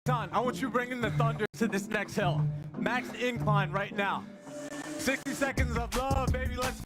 Son, I want you bringing the thunder to this next hill. Max incline right now. 60 seconds of love, baby. Let's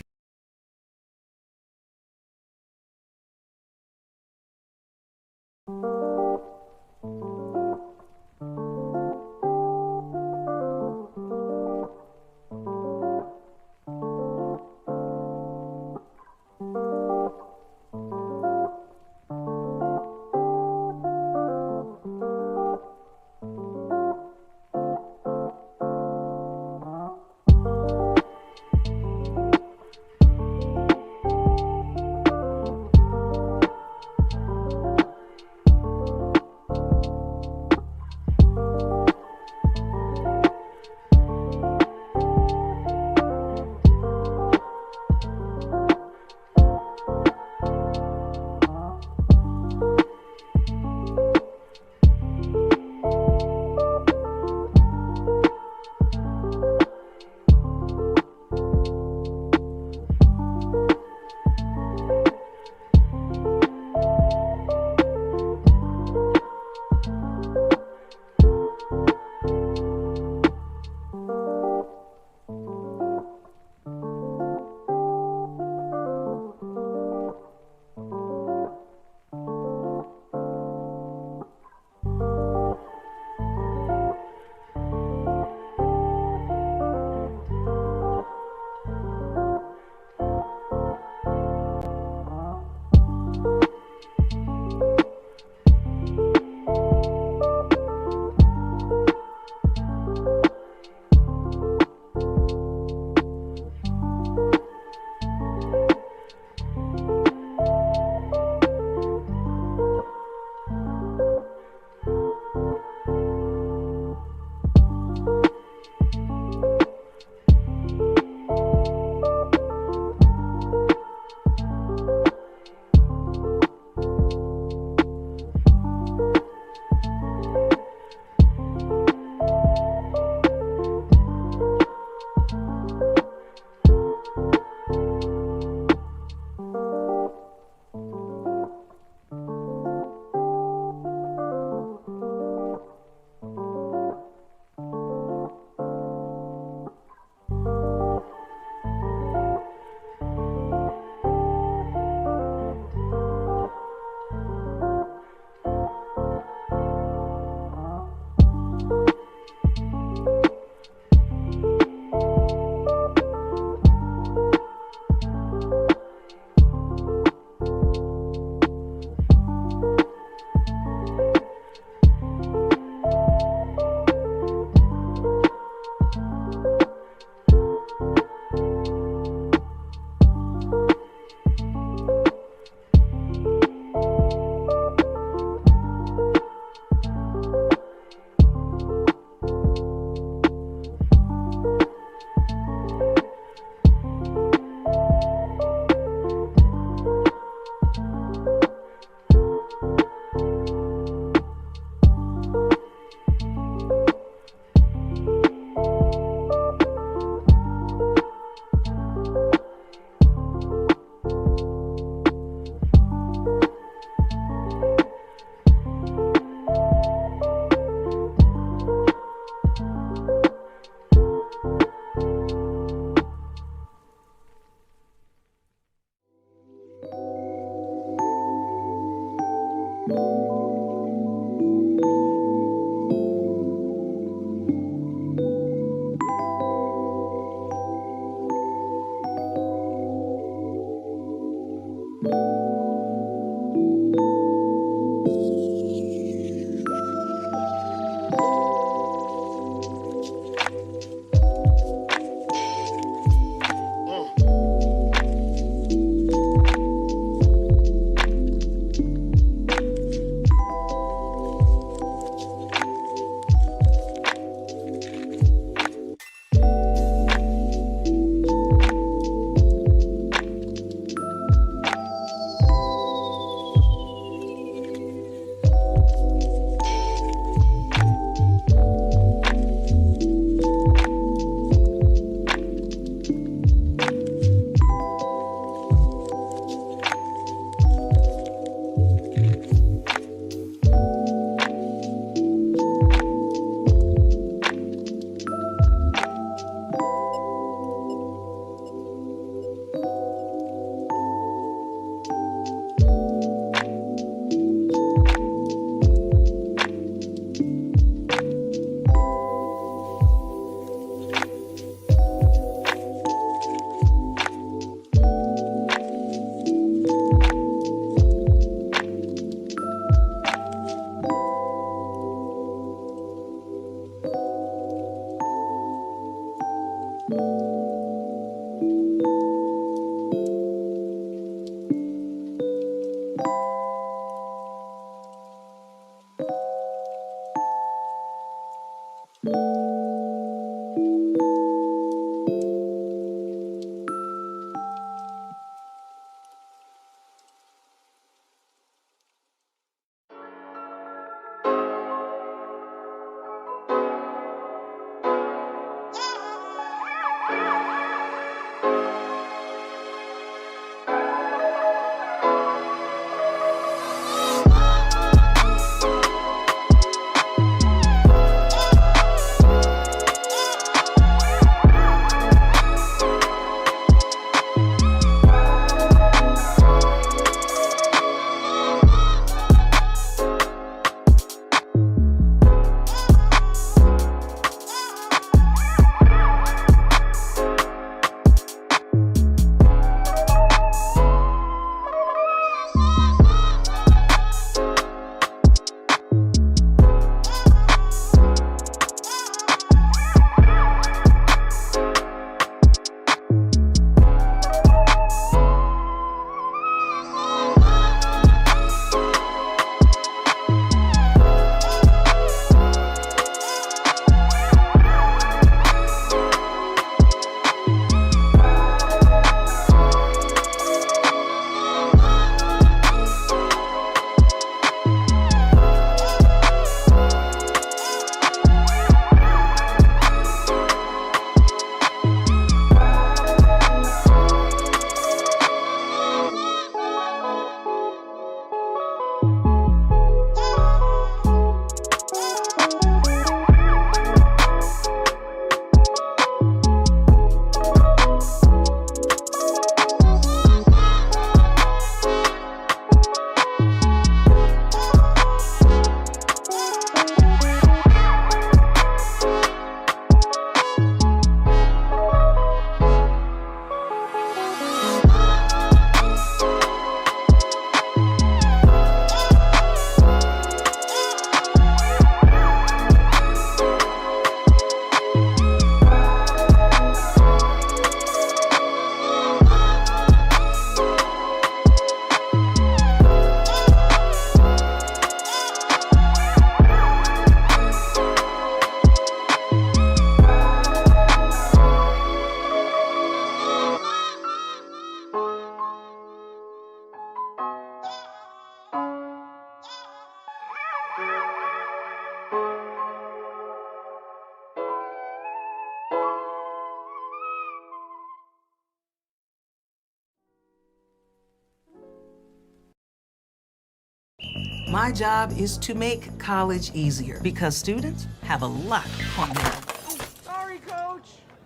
My job is to make college easier because students have a lot on their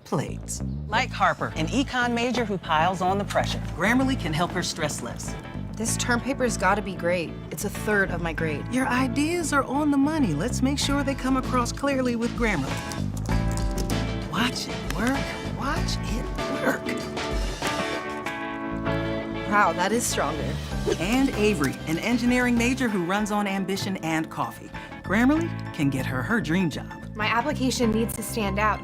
plates. Like Harper, an econ major who piles on the pressure. Grammarly can help her stress less. This term paper's gotta be great. It's a third of my grade. Your ideas are on the money. Let's make sure they come across clearly with Grammarly. Watch it work. Watch it work. Wow, that is stronger. And Avery, an engineering major who runs on ambition and coffee. Grammarly can get her her dream job. My application needs to stand out.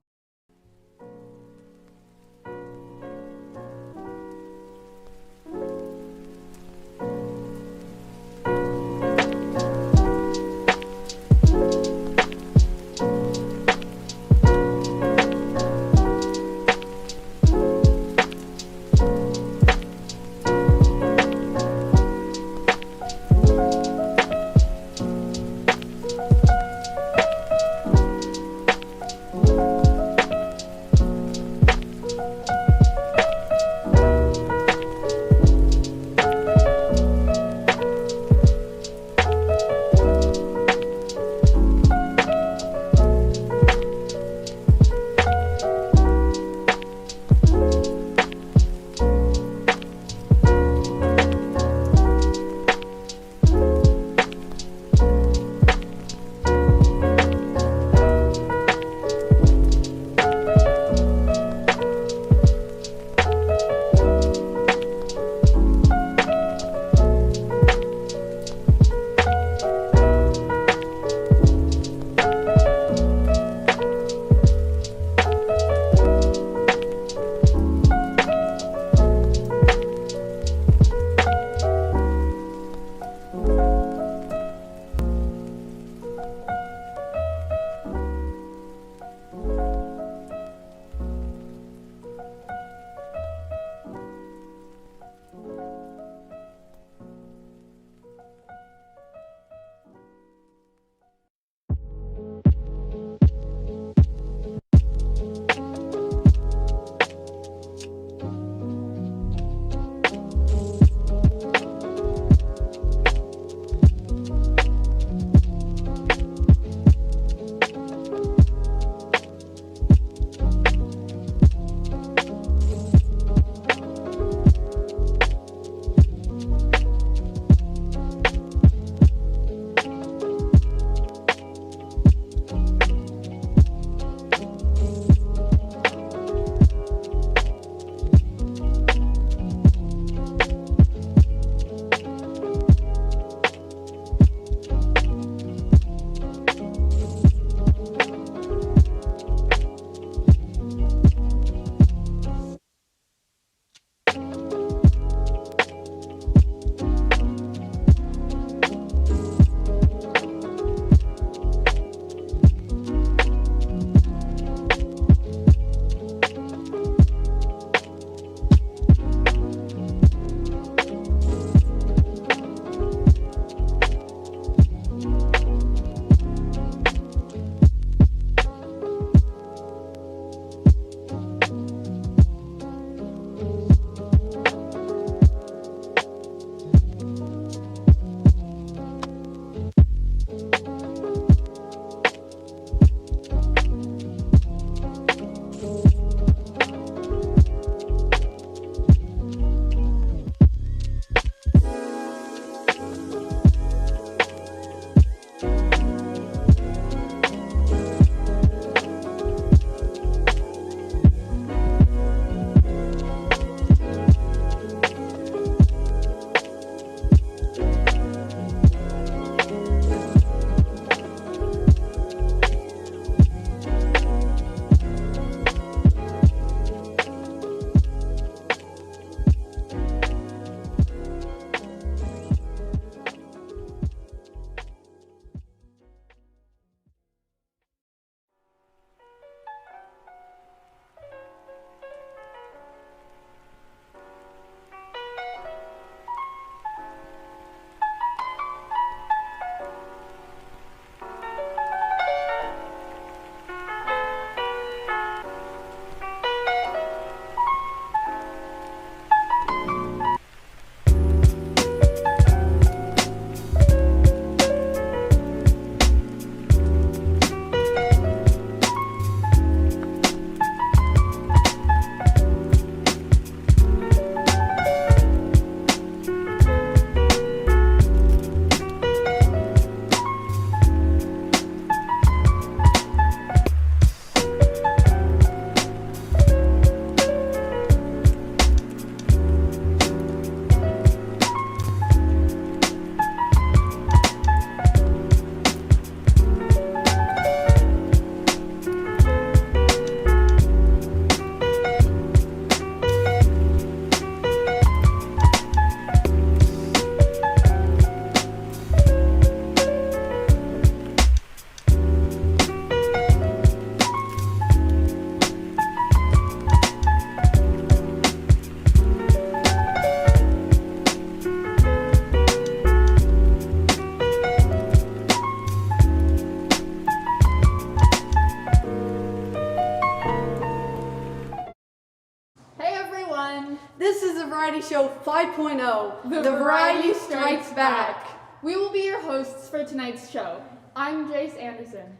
Show 5.0, The Variety Strikes Back. We will be your hosts for tonight's show. I'm Jace Anderson.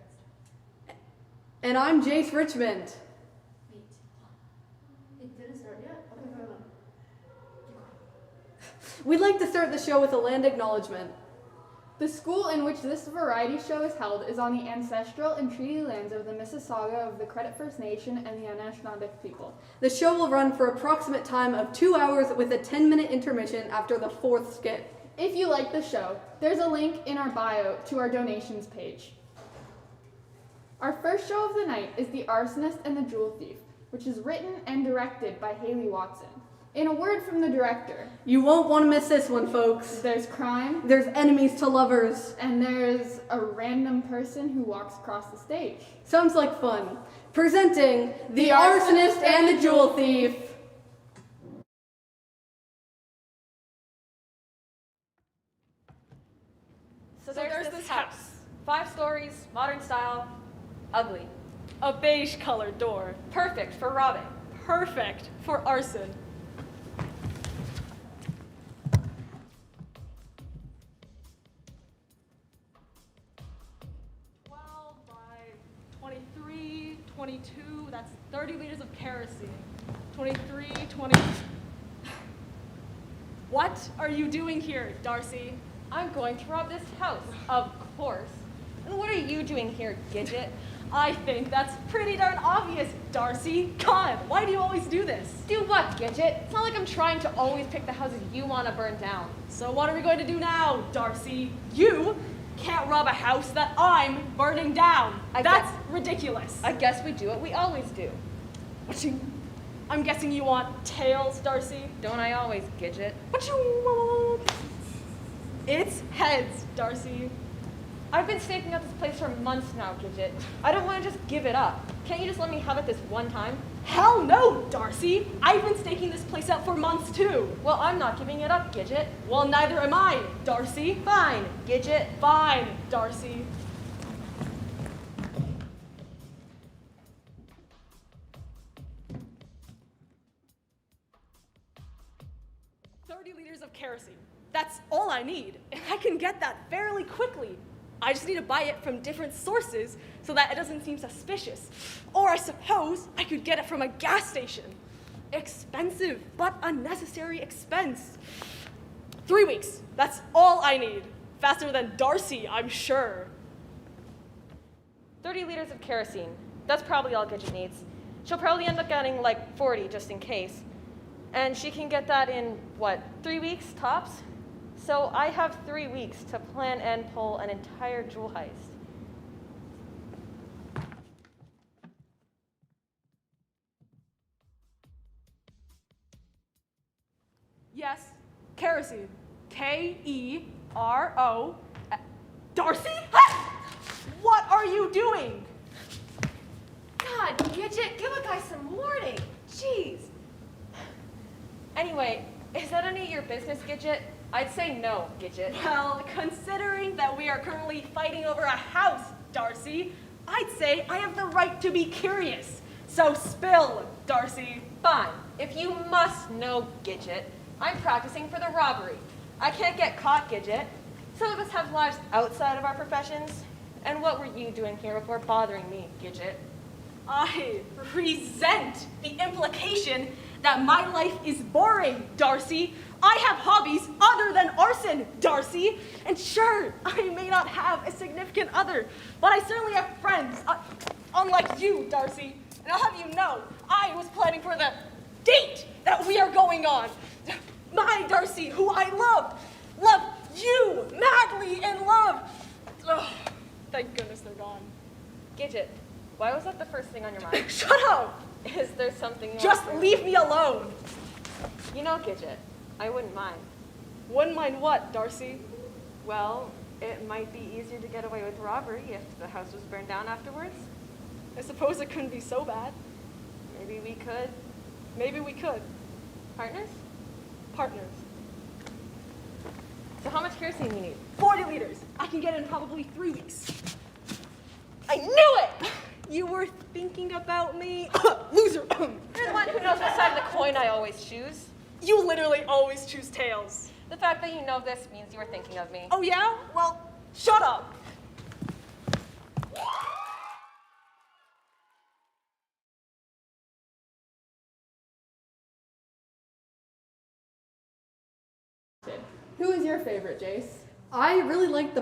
And I'm Jace Richmond. Wait, it didn't start yet? Okay, hold on. We'd like to start the show with a land acknowledgement. The school in which this variety show is held is on the ancestral and treaty lands of the Mississauga of the Credit First Nation and the Anishinaabeg people. The show will run for approximate time of 2 hours with a 10-minute intermission after the 4th skit. If you like the show, there's a link in our bio to our donations page. Our first show of the night is The Arsonist and the Jewel Thief, which is written and directed by Haley Watson. In a word from the director, You won't want to miss this one, folks. there's crime, There's enemies to lovers. and there's a random person who walks across the stage. Sounds like fun. Presenting The Arsonist and the Jewel Thief. So there's this house. 5 stories, modern style, ugly. A beige colored door. Perfect for robbing. Perfect for arson. Well, by 23, 22, that's 30 liters of kerosene. 23, 20. What are you doing here, Darcy? I'm going to rob this house, of course. And what are you doing here, Gidget? I think that's pretty darn obvious, Darcy. God, why do you always do this? Do what, Gidget? It's not like I'm trying to always pick the houses you want to burn down. So what are we going to do now, Darcy? You can't rob a house that I'm burning down. That's ridiculous. I guess we do what we always do. I'm guessing you want tails, Darcy? Don't I always, Gidget? What you want? It's heads, Darcy. I've been staking out this place for months now, Gidget. I don't want to just give it up. Can't you just let me have it this one time? Hell no, Darcy! I've been staking this place out for months too. Well, I'm not giving it up, Gidget. Well, neither am I, Darcy. Fine, Gidget. Fine, Darcy. Liters of kerosene. That's all I need, and I can get that fairly quickly. I just need to buy it from different sources so that it doesn't seem suspicious. Or I suppose I could get it from a gas station. Expensive, but unnecessary expense. 3 weeks, that's all I need. Faster than Darcy, I'm sure. 30 liters of kerosene. That's probably all Gidget needs. She'll probably end up getting like 40 just in case. And she can get that in, 3 weeks tops? So I have 3 weeks to plan and pull an entire jewel heist. Yes, kerosene. K-E-R-O. Darcy? What are you doing? God, Gidget, give a guy some warning. Jeez. Anyway, is that any of your business, Gidget? I'd say no, Gidget. Well, considering that we are currently fighting over a house, Darcy, I'd say I have the right to be curious. So spill, Darcy. Fine. If you must know, Gidget, I'm practicing for the robbery. I can't get caught, Gidget. Some of us have lives outside of our professions. And what were you doing here before bothering me, Gidget? I resent the implication that my life is boring, Darcy. I have hobbies other than arson, Darcy. And sure, I may not have a significant other, but I certainly have friends, unlike you, Darcy. And I'll have you know, I was planning for the date that we are going on. My Darcy, who I love you madly in love. Oh, thank goodness they're gone. Gidget, why was that the first thing on your mind? Shut up! Is there something you Just leave me alone! You know, Gidget, I wouldn't mind. Wouldn't mind what, Darcy? Well, it might be easier to get away with robbery if the house was burned down afterwards. I suppose it couldn't be so bad. Maybe we could. Maybe we could. Partners? Partners. So how much kerosene do you need? 40 liters. I can get it in probably 3 weeks. I knew it! You were thinking about me. Loser. You're the one who knows what side of the coin I always choose. You literally always choose tails. The fact that you know this means you were thinking of me. Oh yeah? Well, shut up. Who is your favorite, Jace? I really liked the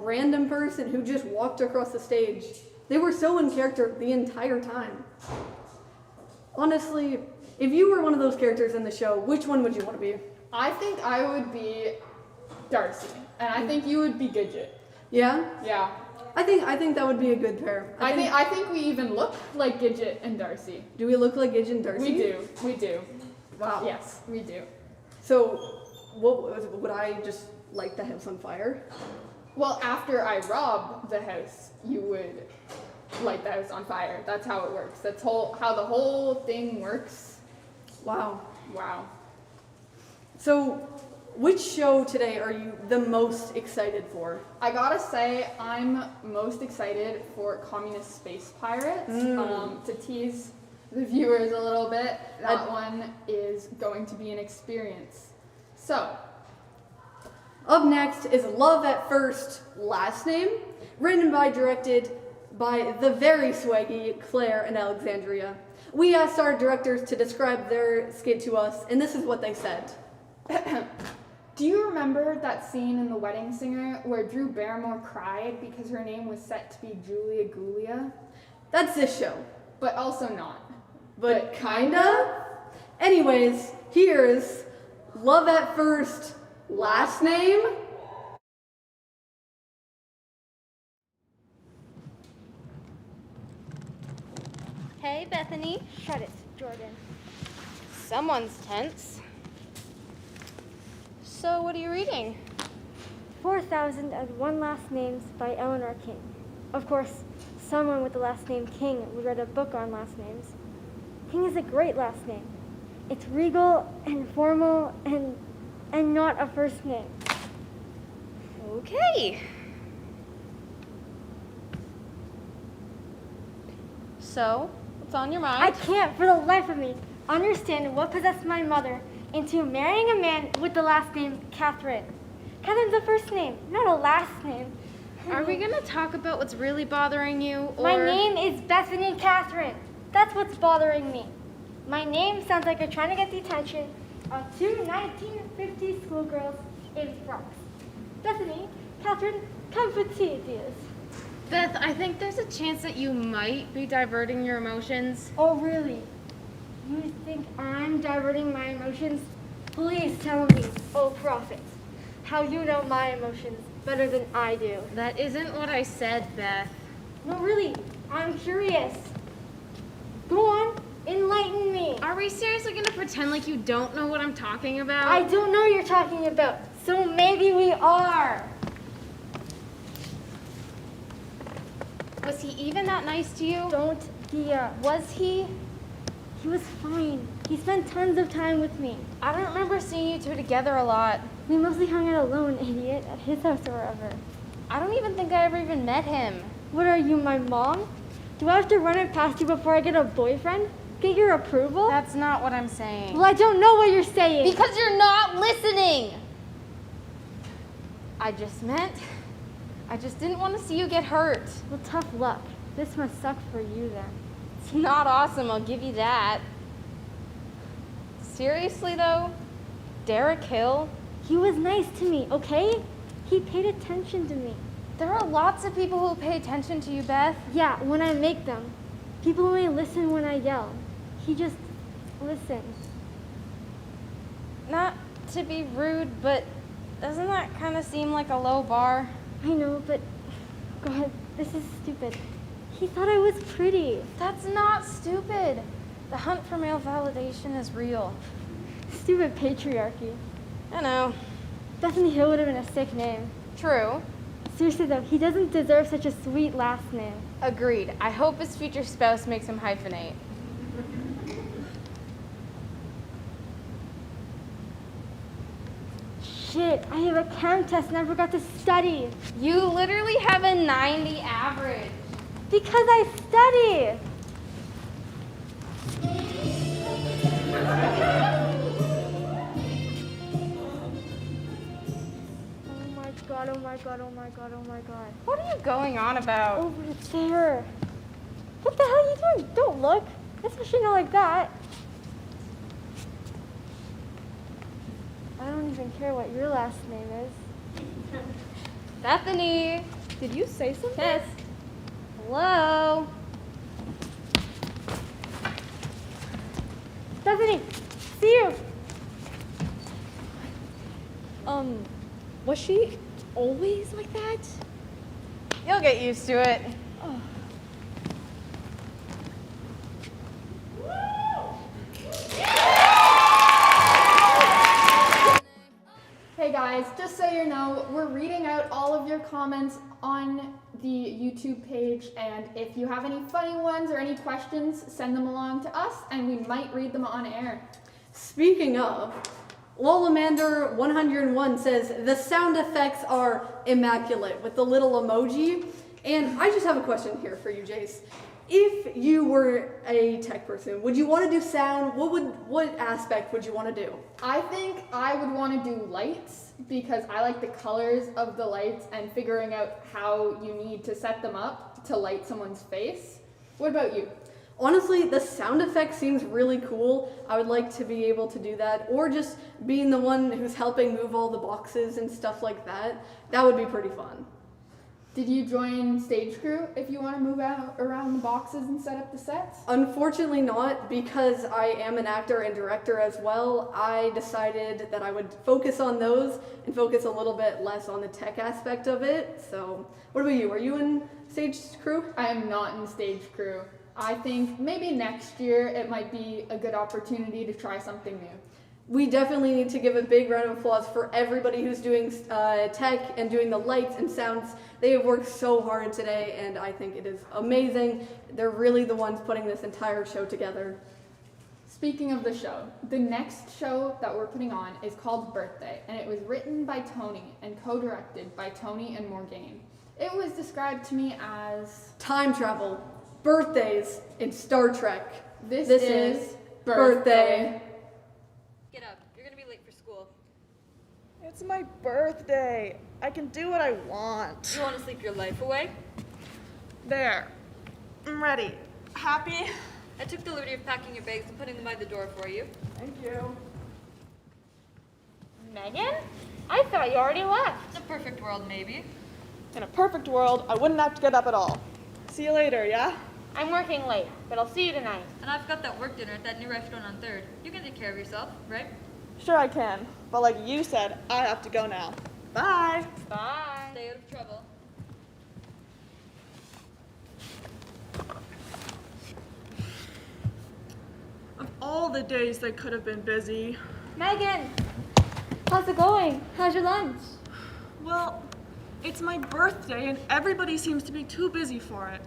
random person who just walked across the stage. They were so in character the entire time. Honestly, if you were one of those characters in the show, which one would you want to be? I think I would be Darcy, and I think you would be Gidget. Yeah? Yeah. I think that would be a good pair. I think we even look like Gidget and Darcy. Do we look like Gidget and Darcy? We do. Wow. Yes, we do. So, would I just light the house on fire? Well, after I rob the house, you would light the house on fire. That's how it works. That's how the whole thing works. Wow. Wow. So, which show today are you the most excited for? I gotta say, I'm most excited for Communist Space Pirates. To tease the viewers a little bit, that one is going to be an experience. So, up next is Love at First Last Name, written by, directed by the very swaggy Claire and Alexandria. We asked our directors to describe their skit to us, and this is what they said. do you remember that scene in The Wedding Singer where Drew Barrymore cried because her name was set to be Julia Gulia? That's this show. But also not. But kinda? Anyways, here's Love at First Last Name. Hey, Bethany. Shut it, Jordan. Someone's tense. So, what are you reading? 4,001 Last Names by Eleanor King. Of course, someone with the last name King would write a book on last names. King is a great last name. It's regal and formal and not a first name. Okay. So, what's on your mind? I can't for the life of me understand what possessed my mother into marrying a man with the last name Catherine. Catherine's a first name, not a last name. Are we gonna talk about what's really bothering you, or... My name is Bethany Catherine. That's what's bothering me. My name sounds like you're trying to get the attention of two 1950s schoolgirls in frocks. Bethany, Catherine, come for tea, dears. Beth, I think there's a chance that you might be diverting your emotions. Oh, really? You think I'm diverting my emotions? Please tell me, oh prophet, how you know my emotions better than I do. That isn't what I said, Beth. No, really, I'm curious. Go on, enlighten me. Are we seriously gonna pretend like you don't know what I'm talking about? I don't know what you're talking about, so maybe we are. Was he even that nice to you? Don't, Was he? He was fine. He spent tons of time with me. I don't remember seeing you two together a lot. We mostly hung out alone, idiot, at his house or wherever. I don't even think I ever even met him. What are you, my mom? Do I have to run it past you before I get a boyfriend? Get your approval? That's not what I'm saying. Well, I don't know what you're saying. Because you're not listening! I just didn't want to see you get hurt. Well, tough luck. This must suck for you then. It's not awesome, I'll give you that. Seriously though? Derek Hill? He was nice to me, okay? He paid attention to me. There are lots of people who pay attention to you, Beth. Yeah, when I make them. People only listen when I yell. He just listens. Not to be rude, but doesn't that kind of seem like a low bar? I know, but God, this is stupid. He thought I was pretty. That's not stupid. The hunt for male validation is real. Stupid patriarchy. I know. Bethany Hill would have been a sick name. True. Seriously though, he doesn't deserve such a sweet last name. Agreed. I hope his future spouse makes him hyphenate. Shit, I have a chem test and I forgot to study. You literally have a 90 average. Because I study. god, oh my god, oh my god, oh my god. What are you going on about? Over there. What the hell are you doing? Don't look. Especially not like that. I don't even care what your last name is. Bethany, did you say something? Yes. Hello? Stephanie, see you. Was she always like that? You'll get used to it. Oh. Hey guys, just so you know, we're reading out all of your comments on the YouTube page, and if you have any funny ones or any questions, send them along to us and we might read them on air. Speaking of, Lolamander101 says the sound effects are immaculate with the little emoji. And I just have a question here for you, Jace. If you were a tech person, would you want to do sound? What aspect would you want to do? I think I would want to do lights because I like the colors of the lights and figuring out how you need to set them up to light someone's face. What about you? Honestly, the sound effect seems really cool. I would like to be able to do that, or just being the one who's helping move all the boxes and stuff like that. That would be pretty fun. Did you join stage crew if you want to move out around the boxes and set up the sets? Unfortunately not, because I am an actor and director as well. I decided that I would focus on those and focus a little bit less on the tech aspect of it. So, what about you? Are you in stage crew? I am not in stage crew. I think maybe next year it might be a good opportunity to try something new. We definitely need to give a big round of applause for everybody who's doing tech and doing the lights and sounds. They have worked so hard today, and I think it is amazing. They're really the ones putting this entire show together. Speaking of the show, the next show that we're putting on is called Birthday, and it was written by Tony and co-directed by Tony and Morgane. It was described to me as time travel, birthdays, in Star Trek. This is Birthday. Get up. You're gonna be late for school. It's my birthday. I can do what I want. You wanna sleep your life away? There. I'm ready. Happy? I took the liberty of packing your bags and putting them by the door for you. Thank you. Megan? I thought you already left. In a perfect world, maybe. In a perfect world, I wouldn't have to get up at all. See you later, yeah? I'm working late, but I'll see you tonight. And I've got that work dinner at that new restaurant on 3rd. You can take care of yourself, right? Sure I can. But like you said, I have to go now. Bye. Bye. Stay out of trouble. Of all the days that could have been busy. Megan! How's it going? How's your lunch? Well, it's my birthday and everybody seems to be too busy for it.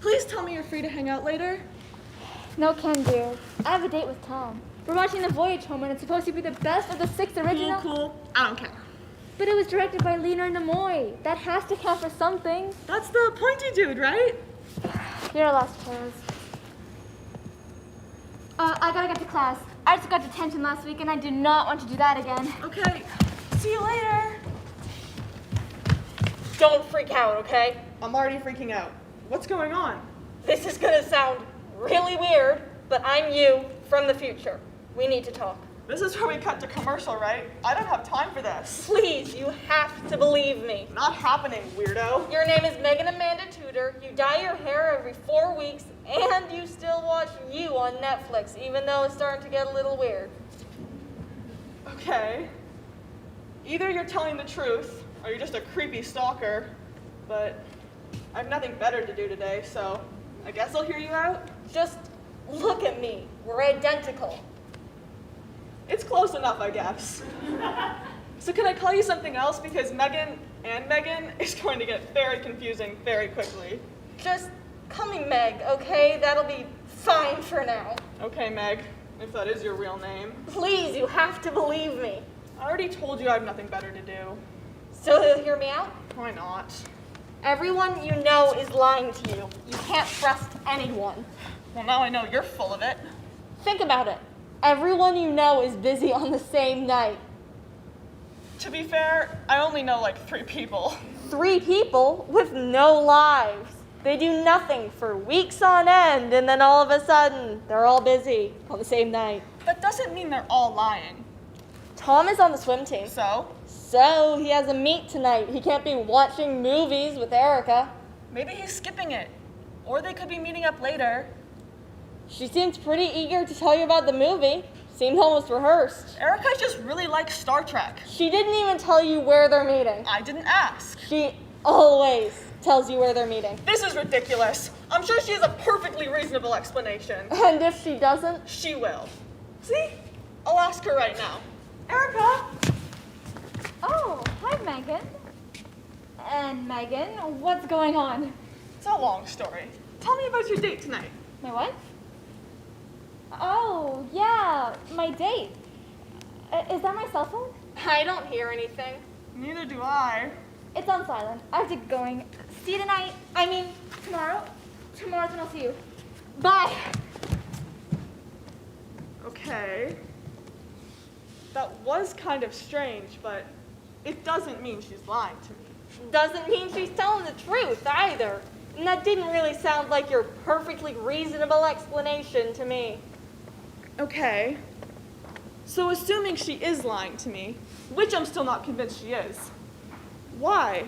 Please tell me you're free to hang out later. No can do. I have a date with Tom. We're watching The Voyage Home and it's supposed to be the best of the 6 original. Cool. I don't care. But it was directed by Leonard Nimoy. That has to count for something. That's the pointy dude, right? You're a lost cause. I gotta get to class. I just got detention last week and I do not want to do that again. Okay. See you later. Don't freak out, okay? I'm already freaking out. What's going on? This is gonna sound really weird, but I'm you from the future. We need to talk. This is where we cut to commercial, right? I don't have time for this. Please, you have to believe me. Not happening, weirdo. Your name is Megan Amanda Tudor. You dye your hair every 4 weeks, and you still watch You on Netflix, even though it's starting to get a little weird. Okay. Either you're telling the truth, or you're just a creepy stalker, but I have nothing better to do today, so I guess I'll hear you out. Just look at me. We're identical. It's close enough, I guess. So can I call you something else? Because Megan and Megan is going to get very confusing very quickly. Just call me Meg, okay? That'll be fine for now. Okay, Meg, if that is your real name. Please, you have to believe me. I already told you I have nothing better to do. So you'll hear me out? Why not? Everyone you know is lying to you. You can't trust anyone. Well, now I know you're full of it. Think about it. Everyone you know is busy on the same night. To be fair, I only know like 3 people. 3 people with no lives. They do nothing for weeks on end, and then all of a sudden, they're all busy on the same night. That doesn't mean they're all lying. Tom is on the swim team. So? So, he has a meet tonight. He can't be watching movies with Erica. Maybe he's skipping it. Or they could be meeting up later. She seemed pretty eager to tell you about the movie. Seemed almost rehearsed. Erica just really likes Star Trek. She didn't even tell you where they're meeting. I didn't ask. She always tells you where they're meeting. This is ridiculous. I'm sure she has a perfectly reasonable explanation. And if she doesn't? She will. See? I'll ask her right now. Erica! Oh, hi, Megan. And Megan, what's going on? It's a long story. Tell me about your date tonight. My what? Oh, yeah, my date. Is that my cell phone? I don't hear anything. Neither do I. It's on silent. I have to get going. See you tonight. I mean, tomorrow. Tomorrow's when I'll see you. Bye. Okay. That was kind of strange, but it doesn't mean she's lying to me. Doesn't mean she's telling the truth either. And that didn't really sound like your perfectly reasonable explanation to me. Okay. So assuming she is lying to me, which I'm still not convinced she is, why?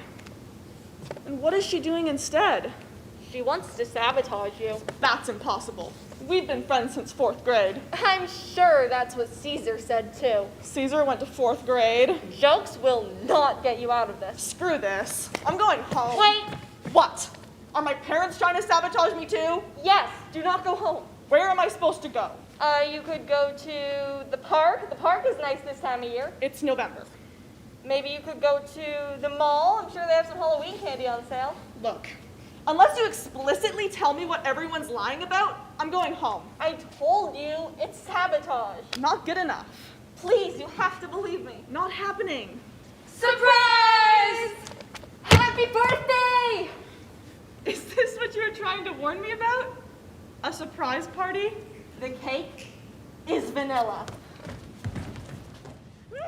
And what is she doing instead? She wants to sabotage you. That's impossible. We've been friends since 4th grade. I'm sure that's what Caesar said too. Caesar went to 4th grade. Jokes will not get you out of this. Screw this. I'm going home. Wait! What? Are my parents trying to sabotage me too? Yes, do not go home. Where am I supposed to go? You could go to the park. The park is nice this time of year. It's November. Maybe you could go to the mall. I'm sure they have some Halloween candy on sale. Look, unless you explicitly tell me what everyone's lying about, I'm going home. I told you, it's sabotage. Not good enough. Please, you have to believe me. Not happening. Surprise! Happy birthday! Is this what you were trying to warn me about? A surprise party? The cake is vanilla. No!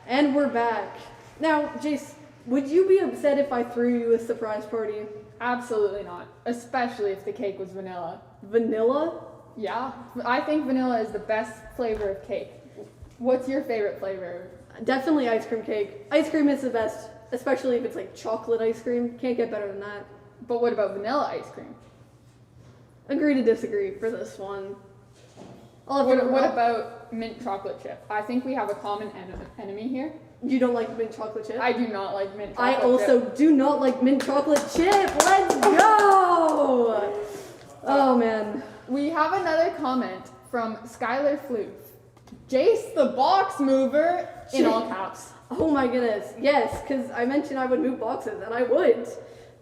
And we're back. Now, Jace, would you be upset if I threw you a surprise party? Absolutely not. Especially if the cake was vanilla. Vanilla? Yeah, I think vanilla is the best flavor of cake. What's your favorite flavor? Definitely ice cream cake. Ice cream is the best, especially if it's like chocolate ice cream. Can't get better than that. But what about vanilla ice cream? Agree to disagree for this one. What about mint chocolate chip? I think we have a common enemy here. You don't like mint chocolate chip? I do not like mint I chocolate chip. also do not like mint chocolate chip. Let's go! Oh man. We have another comment from Skylar Floof. Jace the box mover in all caps. Oh my goodness. Yes, because I mentioned I would move boxes, and I would.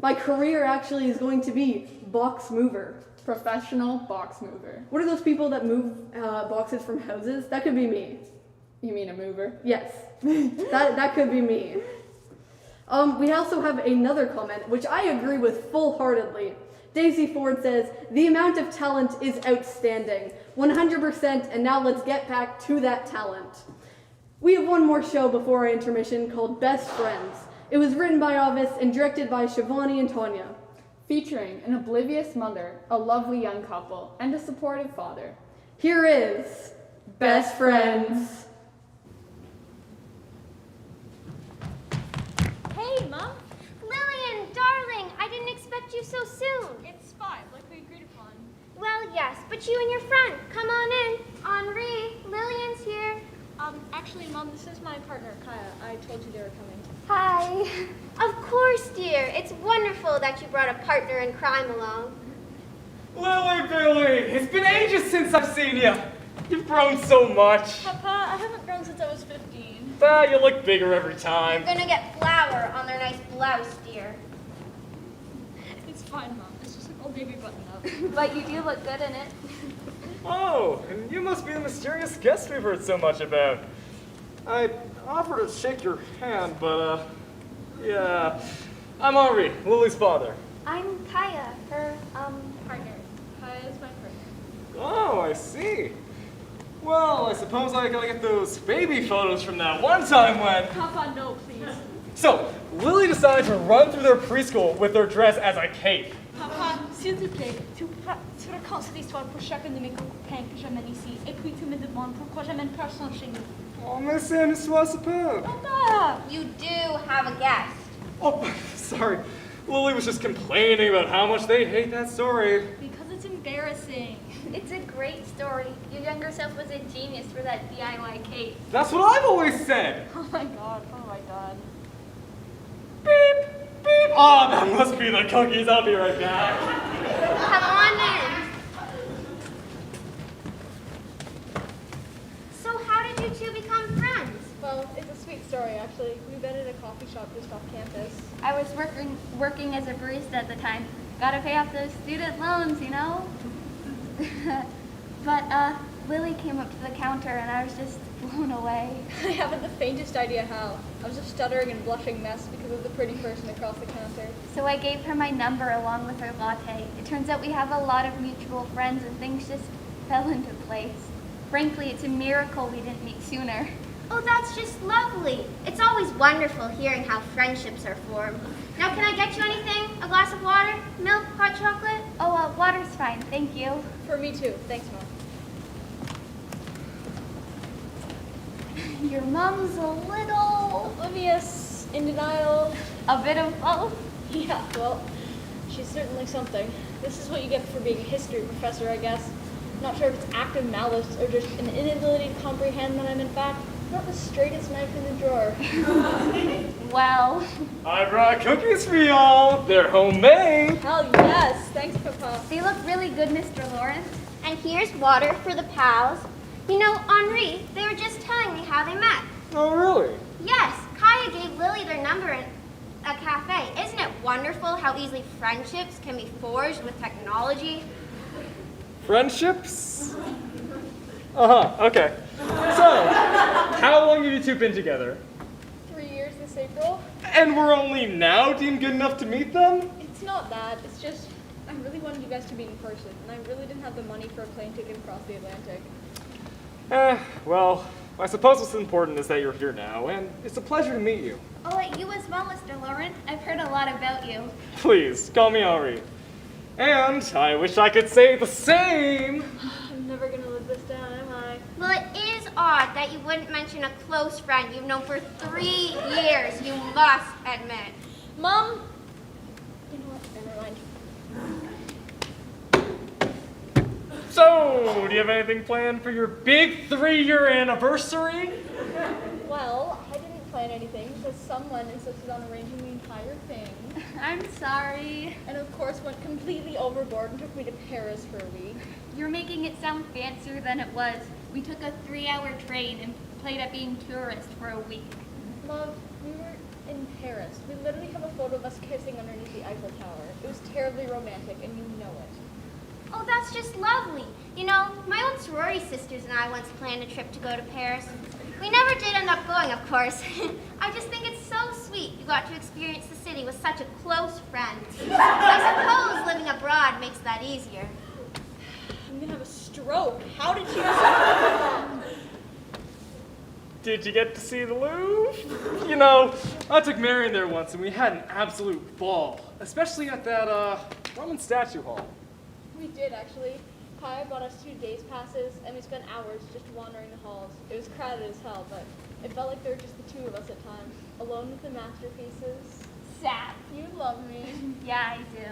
My career actually is going to be box mover. Professional box mover. What are those people that move boxes from houses? That could be me. You mean a mover? Yes. that could be me. We also have another comment, which I agree with full-heartedly. Daisy Ford says, the amount of talent is outstanding. 100%, and now let's get back to that talent. We have one more show before our intermission called Best Friends. It was written by Avis and directed by Shivani and Tanya. Featuring an oblivious mother, a lovely young couple, and a supportive father. Here is Best Friends. Hey, Mom. Lillian, darling, I didn't expect you so soon. It's 5, like we agreed upon. Well, yes, but you and your friend, come on in. Henri, Lillian's here. Actually, Mom, this is my partner, Kaya. I told you they were coming. Hi. Of course, dear. It's wonderful that you brought a partner in crime along. Lily, Billy, it's been ages since I've seen you. You've grown so much. Papa, I haven't grown since I was 15. Ah, you look bigger every time. You're gonna get flour on their nice blouse, dear. It's fine, Mom. It's just an old baby button up. But you do look good in it. Oh, and you must be the mysterious guest we've heard so much about. I offered to shake your hand, but, yeah. I'm Henri, Lily's father. I'm Kaya, her, Partner. Kaya is my partner. Oh, I I see. Well, I suppose I gotta get those baby photos from that one time when... Papa, no, please. So, Lily decided to run through their preschool with their dress as a cape. Papa, s'il te plaît, tu racontes cette histoire pour chacun de mes copains que j'amène ici. Et puis tu me demandes pourquoi j'amène personne chez nous. Oh, mais c'est une histoire superbe. Papa! You do have a guest. Oh, sorry. Lily was just complaining about how much they hate that story. Because it's embarrassing. It's a great story. Your younger self was a genius for that DIY cape. That's what I've always said. Oh my god, oh my god. Beep, beep. Oh, that must be the cookies. I'll be right back. Come on in. So how did you two become friends? Well, it's a sweet story, actually. We met at a coffee shop just off campus. I was working as a barista at the time. Gotta pay off those student loans, you know? But Lily came up to the counter and I was just blown away. I haven't the faintest idea how. I was a stuttering and blushing mess because of the pretty person across the counter. So I gave her my number along with her latte. It turns out we have a lot of mutual friends and things just fell into place. Frankly, it's a miracle we didn't meet sooner. Oh, that's just lovely. It's always wonderful hearing how friendships are formed. Now, can I get you anything? A glass of water? Milk? Hot chocolate? Oh, water's fine, thank you. For me too. Thanks, Mom. Your mom's a little... Oblivious, in denial. A bit of both. Yeah, well, she's certainly something. This is what you get for being a history professor, I guess. Not sure if it's active malice or just an inability to comprehend that I'm in fact not the straightest knife in the drawer. Well... I brought cookies for y'all. They're homemade. Hell yes. Thanks, Papa. They look really good, Mr. Lawrence. And here's water for the pals. You know, Henri, they were just telling me how they met. Oh, really? Yes, Kaya gave Lily their number in a cafe. Isn't it wonderful how easily friendships can be forged with technology? Friendships? Uh-huh, okay. So, how long have you two been together? 3 years this April. And we're only now deemed good enough to meet them? It's not that. It's just I really wanted you guys to meet in person, and I really didn't have the money for a plane ticket across the Atlantic. Well, I suppose what's important is that you're here now, and it's a pleasure to meet you. Oh, you as well, Mr. Lawrence. I've heard a lot about you. Please, call me Henri. And I wish I could say the same. I'm never gonna live this down, am I? Well, it is odd that you wouldn't mention a close friend you've known for 3 years, you must admit. Mom? You know what? Never mind. So, do you have anything planned for your big 3-year anniversary? Well, I didn't plan anything because someone insisted on arranging the entire thing. I'm sorry. And of course went completely overboard and took me to Paris for a week. You're making it sound fancier than it was. We took a 3-hour train and played at being tourists for a week. Love, we were in Paris. We literally have a photo of us kissing underneath the Eiffel Tower. It was terribly romantic and you know it. Oh, that's just lovely. You know, my old sorority sisters and I once planned a trip to go to Paris. We never did end up going, of course. I just think it's so sweet you got to experience the city with such a close friend. I suppose living abroad makes that easier. I'm gonna have a stroke. How did you... Did you get to see the Louvre? You know, I took Marion there once and we had an absolute ball, especially at that Roman statue hall. We did, actually. Kaya bought us 2 days passes, and we spent hours just wandering the halls. It was crowded as hell, but it felt like there were just the 2 of us at times, alone with the masterpieces. Sad. You love me. Yeah, I do.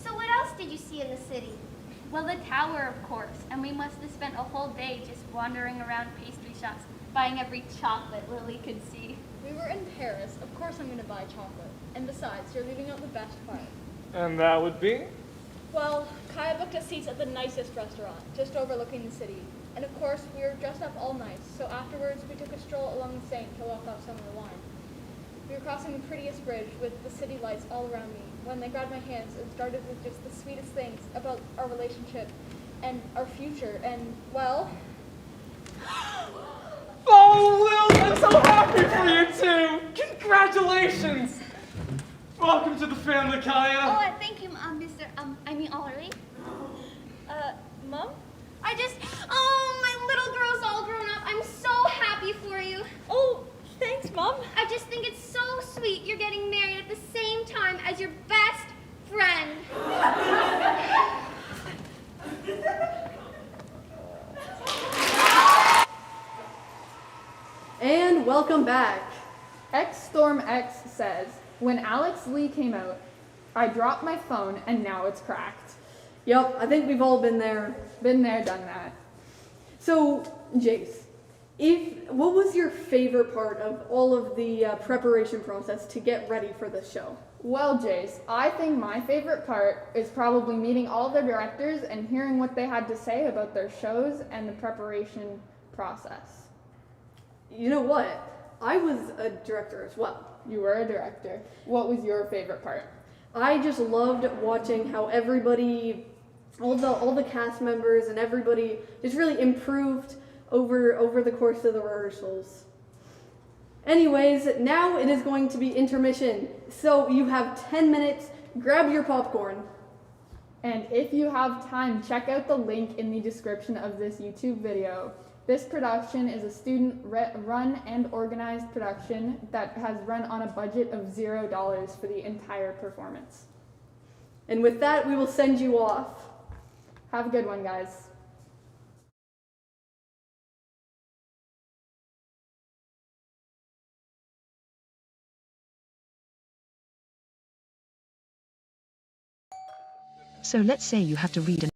So what else did you see in the city? Well, the tower, of course, and we must have spent a whole day just wandering around pastry shops, buying every chocolate Lily could see. We were in Paris. Of course I'm going to buy chocolate. And besides, you're leaving out the best part. And that would be? Well, Kaya booked us seats at the nicest restaurant, just overlooking the city. And of course, we were dressed up all nice, so afterwards we took a stroll along the Seine to walk off some of the wine. We were crossing the prettiest bridge with the city lights all around me when they grabbed my hands and started with just the sweetest things about our relationship and our future, and, well... Oh, Lil, I'm so happy for you two! Congratulations! Welcome to the family, Kaya. Oh, thank you, Mr. Henri. Mom? I Oh, my little girl's all grown up. I'm so happy for you. Oh, thanks, Mom. I just think it's so sweet you're getting married at the same time as your best friend. And welcome back. Storm X says, when Alex Lee came out, I dropped my phone and now it's cracked. Yep, I think we've all been there. Been there, done that. So, Jace, what was your favorite part of all of the preparation process to get ready for this show? Well, Jace, I think my favorite part is probably meeting all the directors and hearing what they had to say about their shows and the preparation process. You know what? I was a director as well. You were a director. What was your favorite part? I just loved watching how everybody, all the cast members and everybody just really improved over the course of the rehearsals. Anyways, now it is going to be intermission. So you have 10 minutes, grab your popcorn. And if you have time, check out the link in the description of this YouTube video. This production is a student-run and organized production that has run on a budget of $0 for the entire performance. And with that, we will send you off. Have a good one, guys. So let's say you have to read an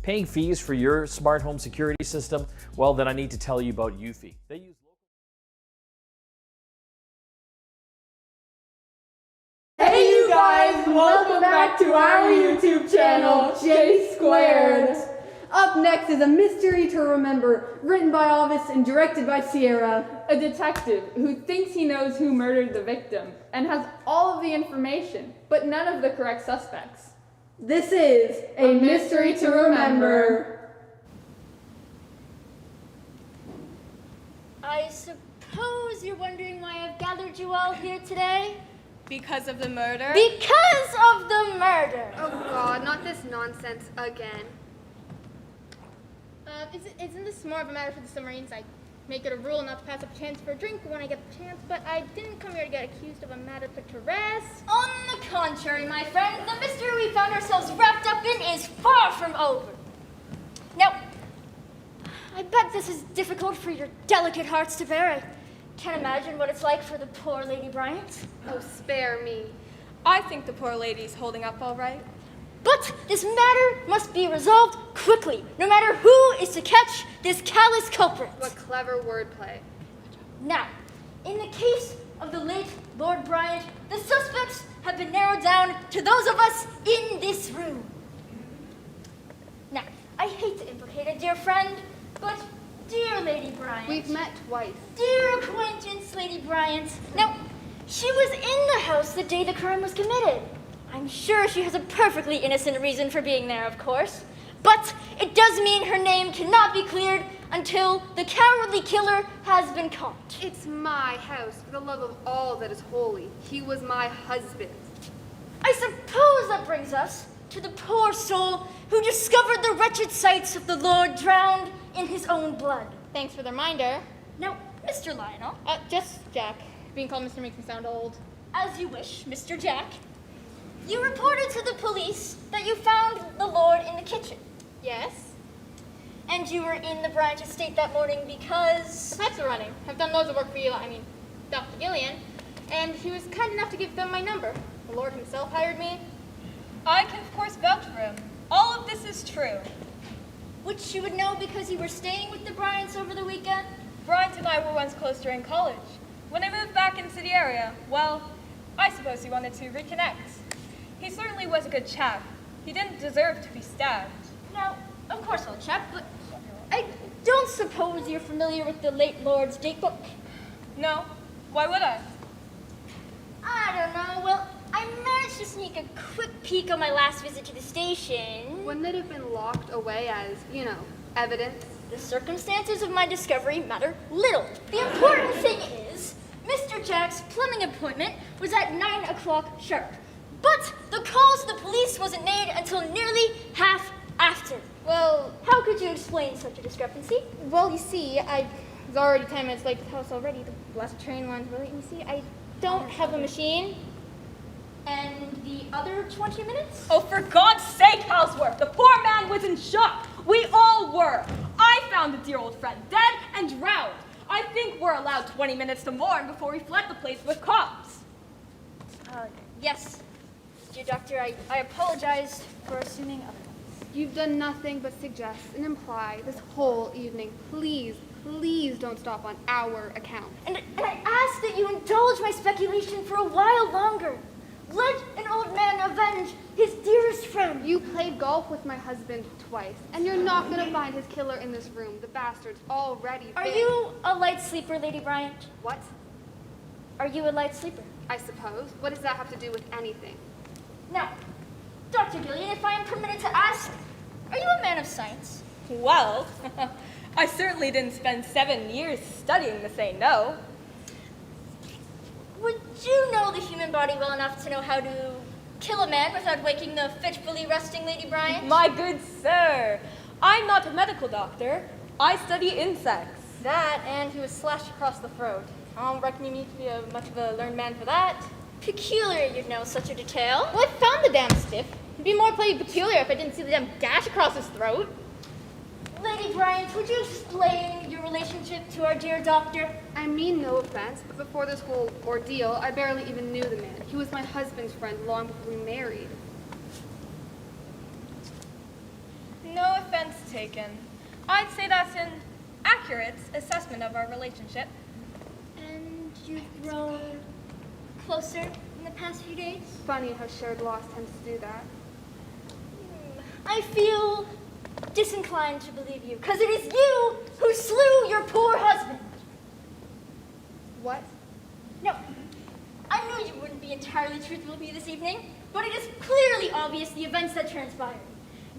Paying fees for your smart home security system? Well, then I need to tell you about Eufy. They use Hey you guys, welcome back to our YouTube channel, J Squared. Up next is A Mystery to Remember, written by Alvis and directed by Sierra. A detective who thinks he knows who murdered the victim and has all of the information, but none of the correct suspects. This is A Mystery to Remember. I suppose you're wondering why I've gathered you all here today? Because of the murder? Because of the murder! Oh God, not this nonsense again. Isn't this more of a matter for the submarines? I make it a rule not to pass up a chance for a drink when I get the chance, but I didn't come here to get accused of a matter picturesque. On the contrary, my friend, the mystery we found ourselves wrapped up in is far from over. Now, I bet this is difficult for your delicate hearts to bear. I can't imagine what it's like for the poor Lady Bryant. Oh, spare me. I think the poor lady's holding up all right. But this matter must be resolved quickly, no matter who is to catch this callous culprit. What clever wordplay. Now, in the case of the late Lord Bryant, the suspects have been narrowed down to those of us in this room. Now, I hate to implicate a dear friend, but dear Lady Bryant. We've met twice. Dear acquaintance, Lady Bryant. Now, she was in the house the day the crime was committed. I'm sure she has a perfectly innocent reason for being there, of course. But it does mean her name cannot be cleared until the cowardly killer has been caught. It's my house, for the love of all that is holy. He was my husband. I suppose that brings us to the poor soul who discovered the wretched sights of the Lord drowned in his own blood. Thanks for the reminder. Now, Mr. Lionel. Just Jack. Being called Mr. makes me sound old. As you wish, Mr. Jack. You reported to the police that you found the Lord in the kitchen. Yes. And you were in the Bryant estate that morning because... The pipes are running. I've done loads of work for Dr. Gillian, and he was kind enough to give them my number. The Lord himself hired me. I can of course vouch for him. All of this is true. Which you would know because you were staying with the Bryants over the weekend? Bryant and I were once close during college. When I moved back into the area, well, I suppose he wanted to reconnect. He certainly was a good chap. He didn't deserve to be stabbed. Now, of course, old chap, but I don't suppose you're familiar with the late Lord's date book? No. Why would I? I don't know. Well, I managed to sneak a quick peek on my last visit to the station. Wouldn't it have been locked away as, evidence? The circumstances of my discovery matter little. The important thing is, Mr. Jack's plumbing appointment was at 9 o'clock sharp. But the call to the police wasn't made until nearly half after. Well, how could you explain such a discrepancy? Well, you see, I was already 10 minutes late to the house already. The last train lines were late. You see, I don't have a machine. And the other 20 minutes? Oh, for God's sake, housework! The poor man was in shock. We all were. I found the dear old friend dead and drowned. I think we're allowed 20 minutes to mourn before we flood the place with cops. Yes. Dear doctor, I apologize for assuming otherwise. You've done nothing but suggest and imply this whole evening. Please, please don't stop on our account. And I ask that you indulge my speculation for a while longer. Let an old man avenge his dearest friend. You played golf with my husband twice, and you're not going to find his killer in this room. The bastard's already Are you a light sleeper, Lady Bryant? What? Are you a light sleeper? I suppose. What does that have to do with anything? Now, Dr. Gillian, if I am permitted to ask, are you a man of science? Well, I certainly didn't spend 7 years studying to say no. Would you know the human body well enough to know how to kill a man without waking the fitfully resting Lady Bryant? My good sir, I'm not a medical doctor. I study insects. That, and he was slashed across the throat. I don't reckon you need to be much of a learned man for that. Peculiar you'd know such a detail. Well, I found the damn stiff. It'd be more plain peculiar if I didn't see the damn gash across his throat. Lady Bryant, would you explain your relationship to our dear doctor? I mean no offense, but before this whole ordeal, I barely even knew the man. He was my husband's friend long before we married. No offense taken. I'd say that's an accurate assessment of our relationship. And you've grown closer in the past few days? Funny how shared loss tends to do that. I feel disinclined to believe you, because it is you who slew your poor husband. What? No, I knew you wouldn't be entirely truthful with me this evening, but it is clearly obvious the events that transpired.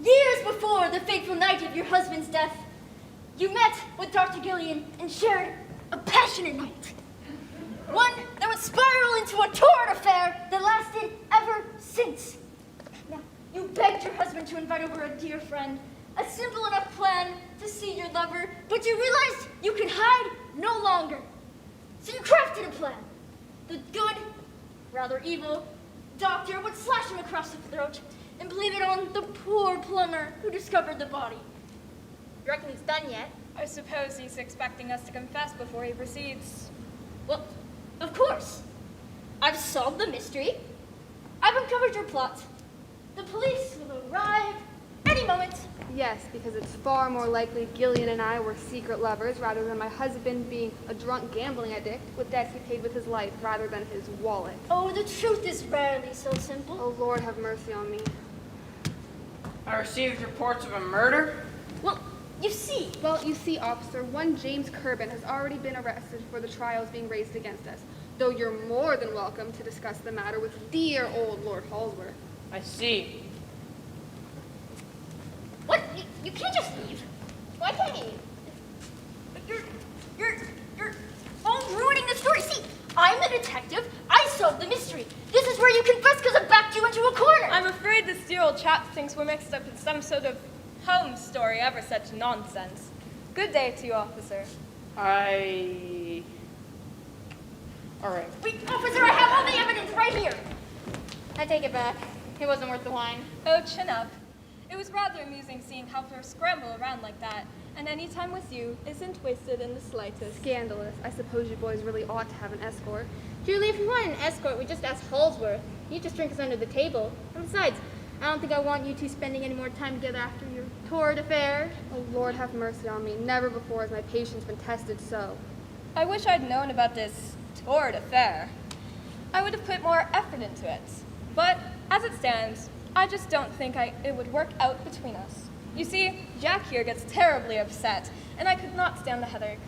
Years before the fateful night of your husband's death, you met with Dr. Gillian and shared a passionate night. One that would spiral into a torrid affair that lasted ever since. Now, you begged your husband to invite over a dear friend, a simple enough plan to see your lover, but you realized you could hide no longer. So you crafted a plan. The good, rather evil, doctor would slash him across the throat and blame it on the poor plumber who discovered the body. You reckon he's done yet? I suppose he's expecting us to confess before he proceeds. Well, of course. I've solved the mystery. I've uncovered your plot. The police will arrive any moment. Yes, because it's far more likely Gillian and I were secret lovers rather than my husband being a drunk gambling addict with debts he paid with his life rather than his wallet. Oh, the truth is rarely so simple. Oh, Lord, have mercy on me. I received reports of a murder. Well, you see, officer, one James Curbin has already been arrested for the trials being raised against us, though you're more than welcome to discuss the matter with dear old Lord Halsworth. I see. What? You can't just leave. Why can't you? You're all ruining the story. See, I'm a detective. I solved the mystery. This is where you confess because I backed you into a corner. I'm afraid this dear old chap thinks we're mixed up in some sort of home story, ever such nonsense. Good day to you, officer. All right. Wait, officer, I have all the evidence right here. I take it back. It wasn't worth the wine. Oh, chin up. It was rather amusing seeing how her scramble around like that, and any time with you isn't wasted in the slightest. Scandalous. I suppose you boys really ought to have an escort. Julie, if we want an escort, we just ask Halsworth. You just drink us under the table. And besides, I don't think I want you two spending any more time together after your torrid affair. Oh, Lord, have mercy on me. Never before has my patience been tested so. I wish I'd known about this torrid affair. I would have put more effort into it. But as it stands, I just don't think it would work out between us. You see, Jack here gets terribly upset, and I could not stand the headache.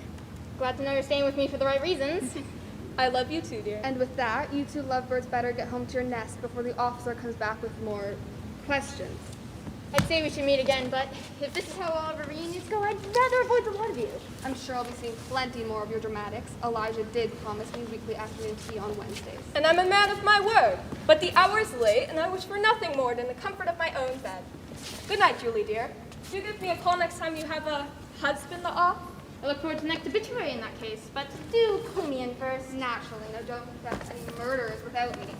Glad to know you're staying with me for the right reasons. I love you too, dear. And with that, you two lovebirds better get home to your nest before the officer comes back with more questions. I'd say we should meet again, but if this is how all of our reunions go, I'd rather avoid the lot of you. I'm sure I'll be seeing plenty more of your dramatics. Elijah did promise me weekly afternoon tea on Wednesdays. And I'm a man of my word. But the hour is late, and I wish for nothing more than the comfort of my own bed. Good night, Julie, dear. Do give me a call next time you have a husband-off. I look forward to the next obituary in that case, but do clue me in first. Naturally, now don't confess any murderers without me.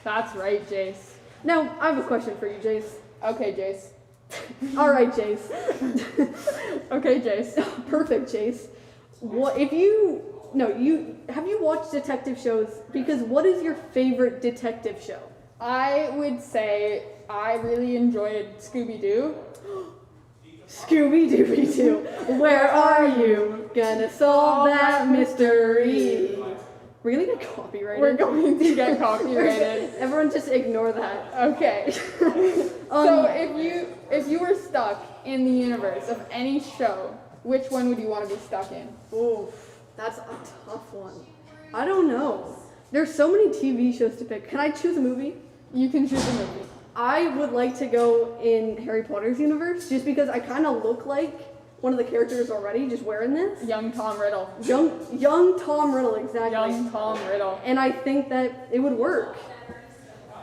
That's right, Jace. Now, I have a question for you, Jace. Okay, Jace. All right, Jace. Okay, Jace. Perfect, Jace. Have you watched detective shows? Because what is your favorite detective show? I would say I really enjoyed Scooby-Doo. Scooby-Dooby-Doo, where are you? Gonna solve that mystery. We're gonna get copyrighted. We're going to get copyrighted. Everyone just ignore that. Okay. So if you were stuck in the universe of any show, which one would you want to be stuck in? Oof, that's a tough one. I don't know. There's so many TV shows to pick. Can I choose a movie? You can choose a movie. I would like to go in Harry Potter's universe, just because I kind of look like one of the characters already, just wearing this. Young Tom Riddle. Young Tom Riddle, exactly. Young Tom Riddle. And I think that it would work.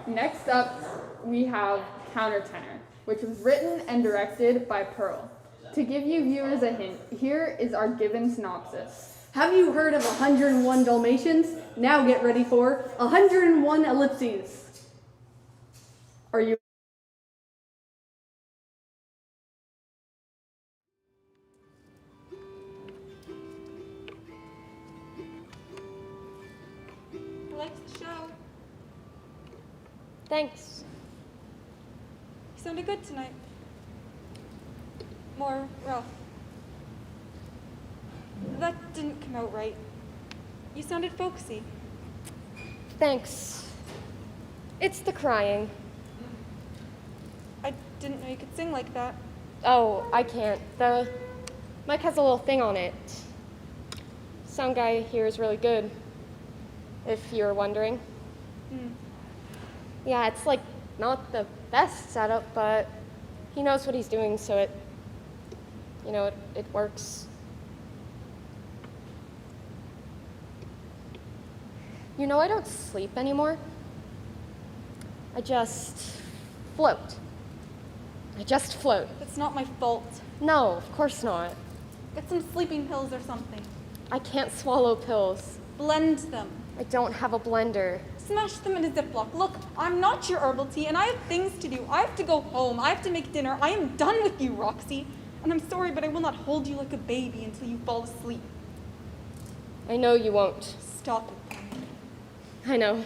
Next up, we have Countertenor, which was written and directed by Pearl. To give you viewers a hint, here is our given synopsis. Have you heard of 101 Dalmatians? Now get ready for 101 Ellipses. Are you? Thanks. You sounded good tonight. More rough. That didn't come out right. You sounded folksy. Thanks. It's the crying. I didn't know you could sing like that. Oh, I can't. The mic has a little thing on it. Sound guy here is really good, if you're wondering. Yeah, it's like not the best setup, but he knows what he's doing, so it works. You know, I don't sleep anymore. I just float. I just float. That's not my fault. No, of course not. Get some sleeping pills or something. I can't swallow pills. Blend them. I don't have a blender. Smash them in a Ziploc. Look, I'm not your herbal tea, and I have things to do. I have to go home. I have to make dinner. I am done with you, Roxy. And I'm sorry, but I will not hold you like a baby until you fall asleep. I know you won't. Stop it. I know.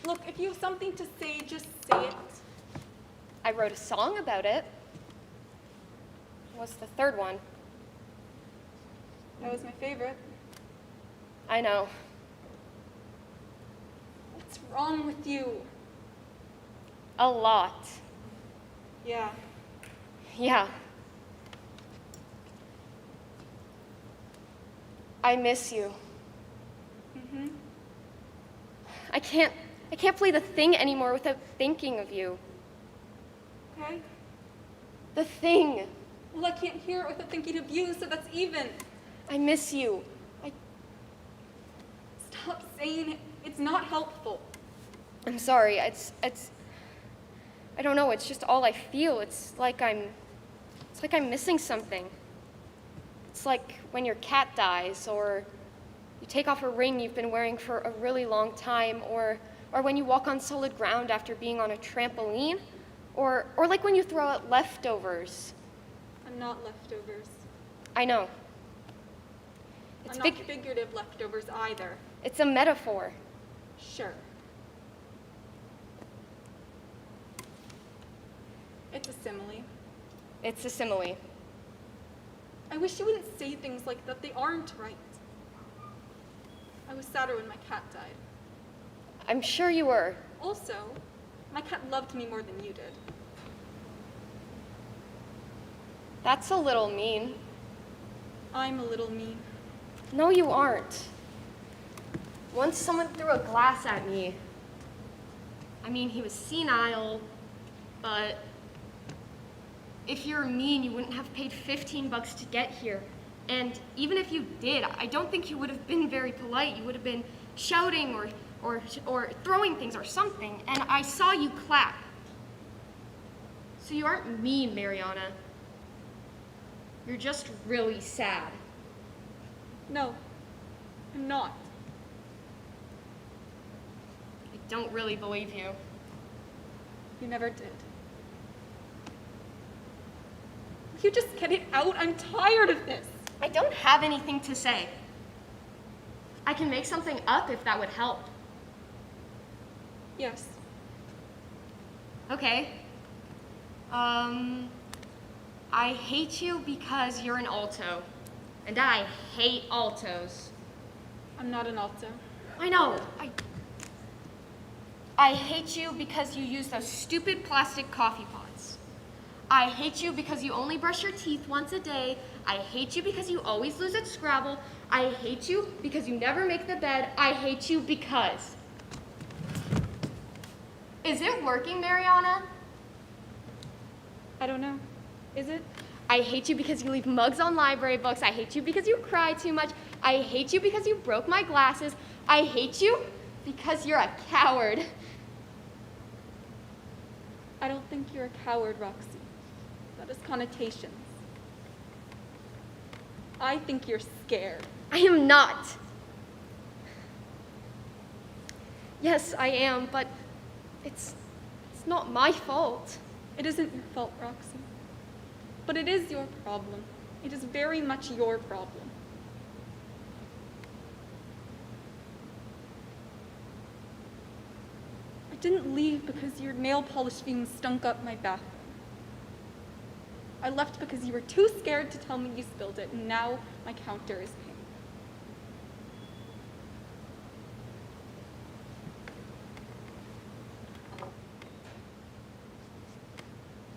Look, if you have something to say, just say it. I wrote a song about it. What's the third one? That was my favorite. I know. What's wrong with you? A lot. Yeah. Yeah. I miss you. Mm-hmm. I can't play the thing anymore without thinking of you. Okay. The thing. Well, I can't hear it without thinking of you, so that's even. I miss you. Stop saying it. It's not helpful. I'm sorry. It's I don't know, it's just all I feel. It's like I'm missing something. It's like when your cat dies, or you take off a ring you've been wearing for a really long time, or when you walk on solid ground after being on a trampoline, or like when you throw out leftovers. I'm not leftovers. I know. It's I'm not figurative leftovers either. It's a metaphor. Sure. It's a simile. It's a simile. I wish you wouldn't say things like that. They aren't right. I was sadder when my cat died. I'm sure you were. Also, my cat loved me more than you did. That's a little mean. I'm a little mean. No, you aren't. Once someone threw a glass at me. I mean, he was senile, but if you were mean, you wouldn't have paid $15 to get here. And even if you did, I don't think you would have been very polite. You would have been shouting or throwing things or something, and I saw you clap. So you aren't mean, Mariana. You're just really sad. No, I'm not. I don't really believe you. You never did. You just get it out. I'm tired of this. I don't have anything to say. I can make something up if that would help. Yes. Okay. I hate you because you're an alto. And I hate altos. I'm not an alto. I know. I hate you because you use those stupid plastic coffee pots. I hate you because you only brush your teeth once a day. I hate you because you always lose at Scrabble. I hate you because you never make the bed. I hate you because... Is it working, Mariana? I don't know. Is it? I hate you because you leave mugs on library books. I hate you because you cry too much. I hate you because you broke my glasses. I hate you because you're a coward. I don't think you're a coward, Roxy. That has connotations. I think you're scared. I am not. Yes, I am, but it's not my fault. It isn't your fault, Roxy. But it is your problem. It is very much your problem. I didn't leave because your nail polish fumes stunk up my bathroom. I left because you were too scared to tell me you spilled it, and now my counter is pink.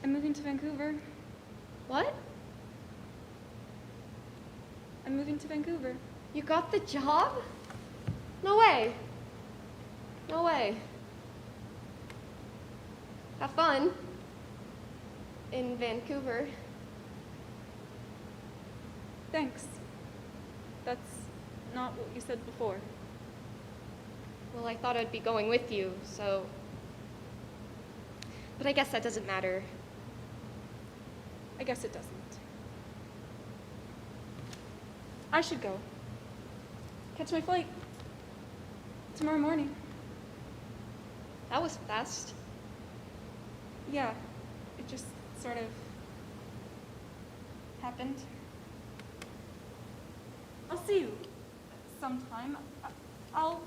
I'm moving to Vancouver. What? I'm moving to Vancouver. You got the job? No way. No way. Have fun. In Vancouver. Thanks. That's not what you said before. Well, I thought I'd be going with you, so... But I guess that doesn't matter. I guess it doesn't. I should go. Catch my flight. Tomorrow morning. That was fast. Yeah, it just sort of happened. I'll see you sometime. I'll...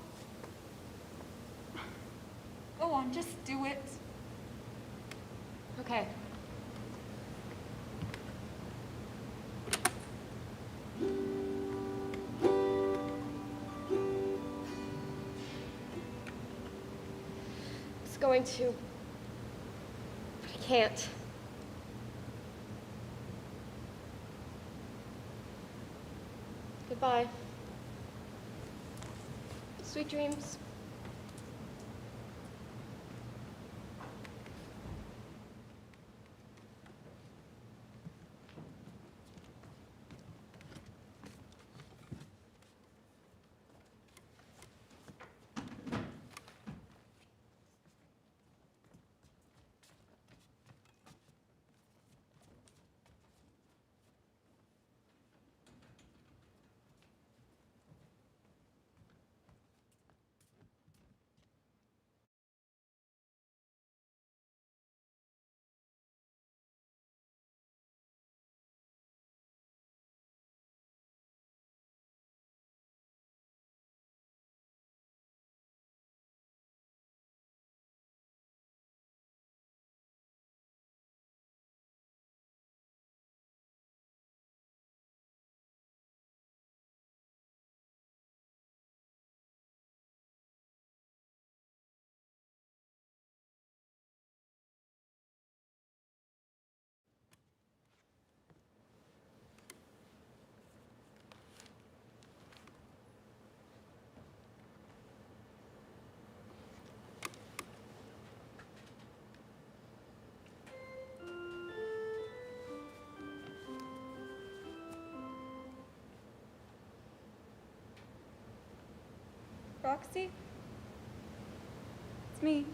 Go on, just do it. Okay. I was going to, but I can't. Goodbye. Sweet dreams. Roxy? It's me.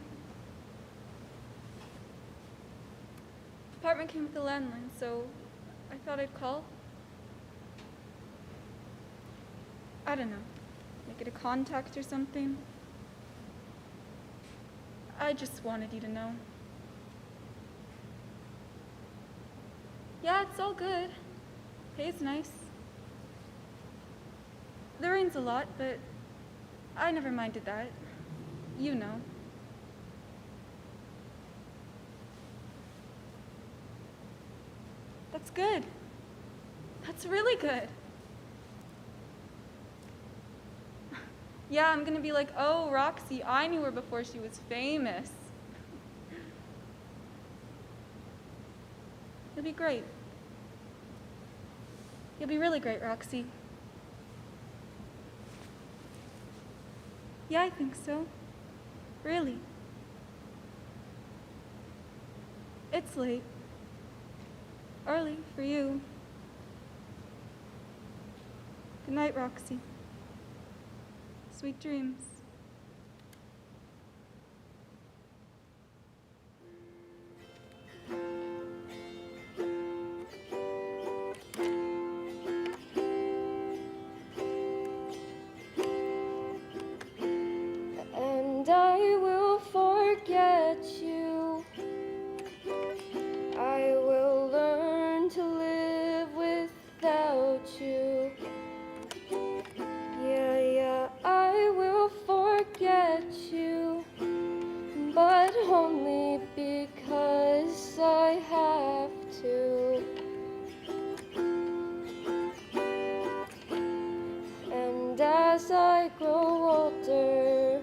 Apartment came with a landline, so I thought I'd call. I don't know. Make it a contact or something. I just wanted you to know. Yeah, it's all good. Pay's nice. The rain's a lot, but I never minded that. You know. That's good. That's really good. Yeah, I'm gonna be like, oh, Roxy, I knew her before she was famous. You'll be great. You'll be really great, Roxy. Yeah, I think so. Really. It's late. Early for you. Good night, Roxy. Sweet dreams. And I will forget you. I grow older,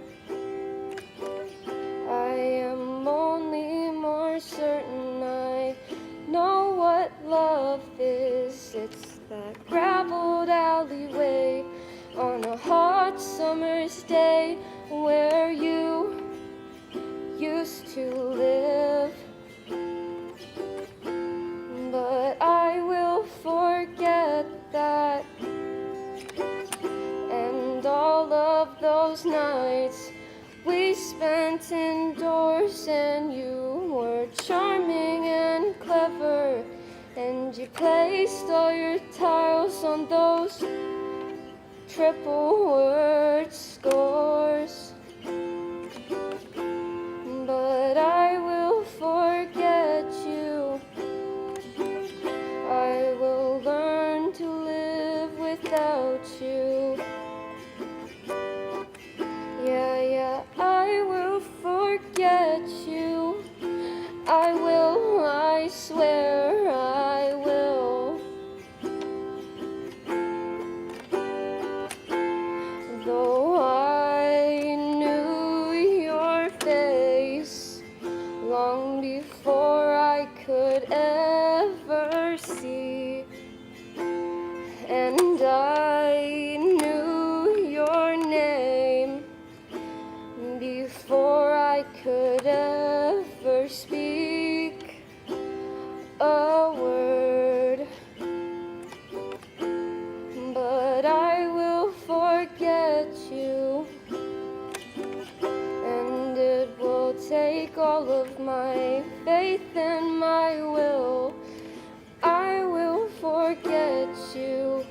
I am only more certain I know what love is. It's that graveled alleyway on a hot summer's day where you used to live. But I will forget that, and all of those nights we spent indoors, and you were charming and clever, and you placed all your tiles on those triple word scores. But I will forget you. I will learn to live without you. Yeah, I will forget you. I will, I swear I will. Though I knew your face long before I could ever see, and I knew your name before I could ever speak a word. But I will forget you, and it will take all of my faith and my will. I will forget you,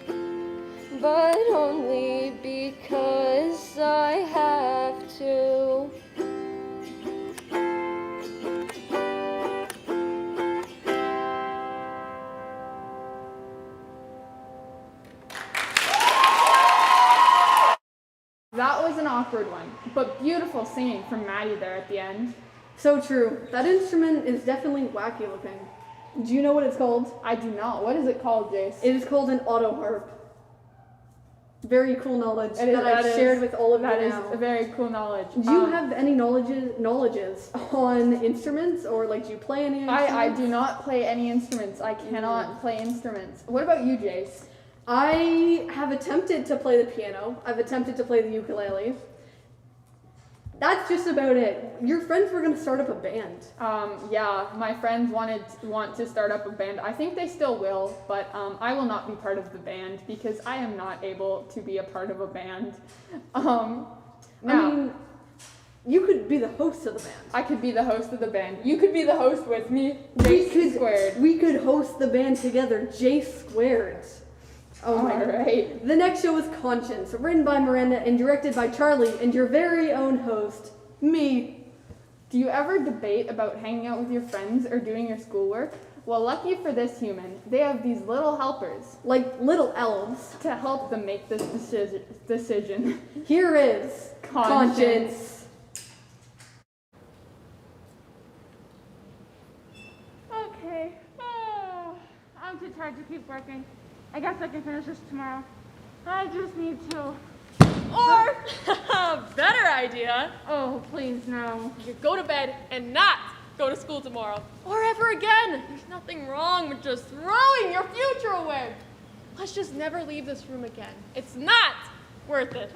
but only because I have to. That was an awkward one, but beautiful singing from Maddie there at the end. So true. That instrument is definitely wacky looking. Do you know what it's called? I do not. What is it called, Jace? It is called an auto harp. Very cool knowledge that I've shared with all of you now. That is a very cool knowledge. Do you have any knowledges on instruments, or like do you play any instruments? I do not play any instruments. I cannot play instruments. What about you, Jace? I have attempted to play the piano. I've attempted to play the ukulele. That's just about it. Your friends were going to start up a band. Yeah, my friends want to start up a band. I think they still will, but I will not be part of the band because I am not able to be a part of a band. I mean, you could be the host of the band. I could be the host of the band. You could be the host with me. J squared. We could host the band together. J squared. Oh my God. Right. The next show is Conscience, written by Miranda and directed by Charlie and your very own host, me. Do you ever debate about hanging out with your friends or doing your schoolwork? Well, lucky for this human, they have these little helpers. Like little elves. To help them make this decision. Here is Conscience. Okay. I'm too tired to keep working. I guess I can finish this tomorrow. I just need to. Or, better idea. Oh, please, no. You could go to bed and not go to school tomorrow. Or ever again. There's nothing wrong with just throwing your future away. Let's just never leave this room again. It's not worth it.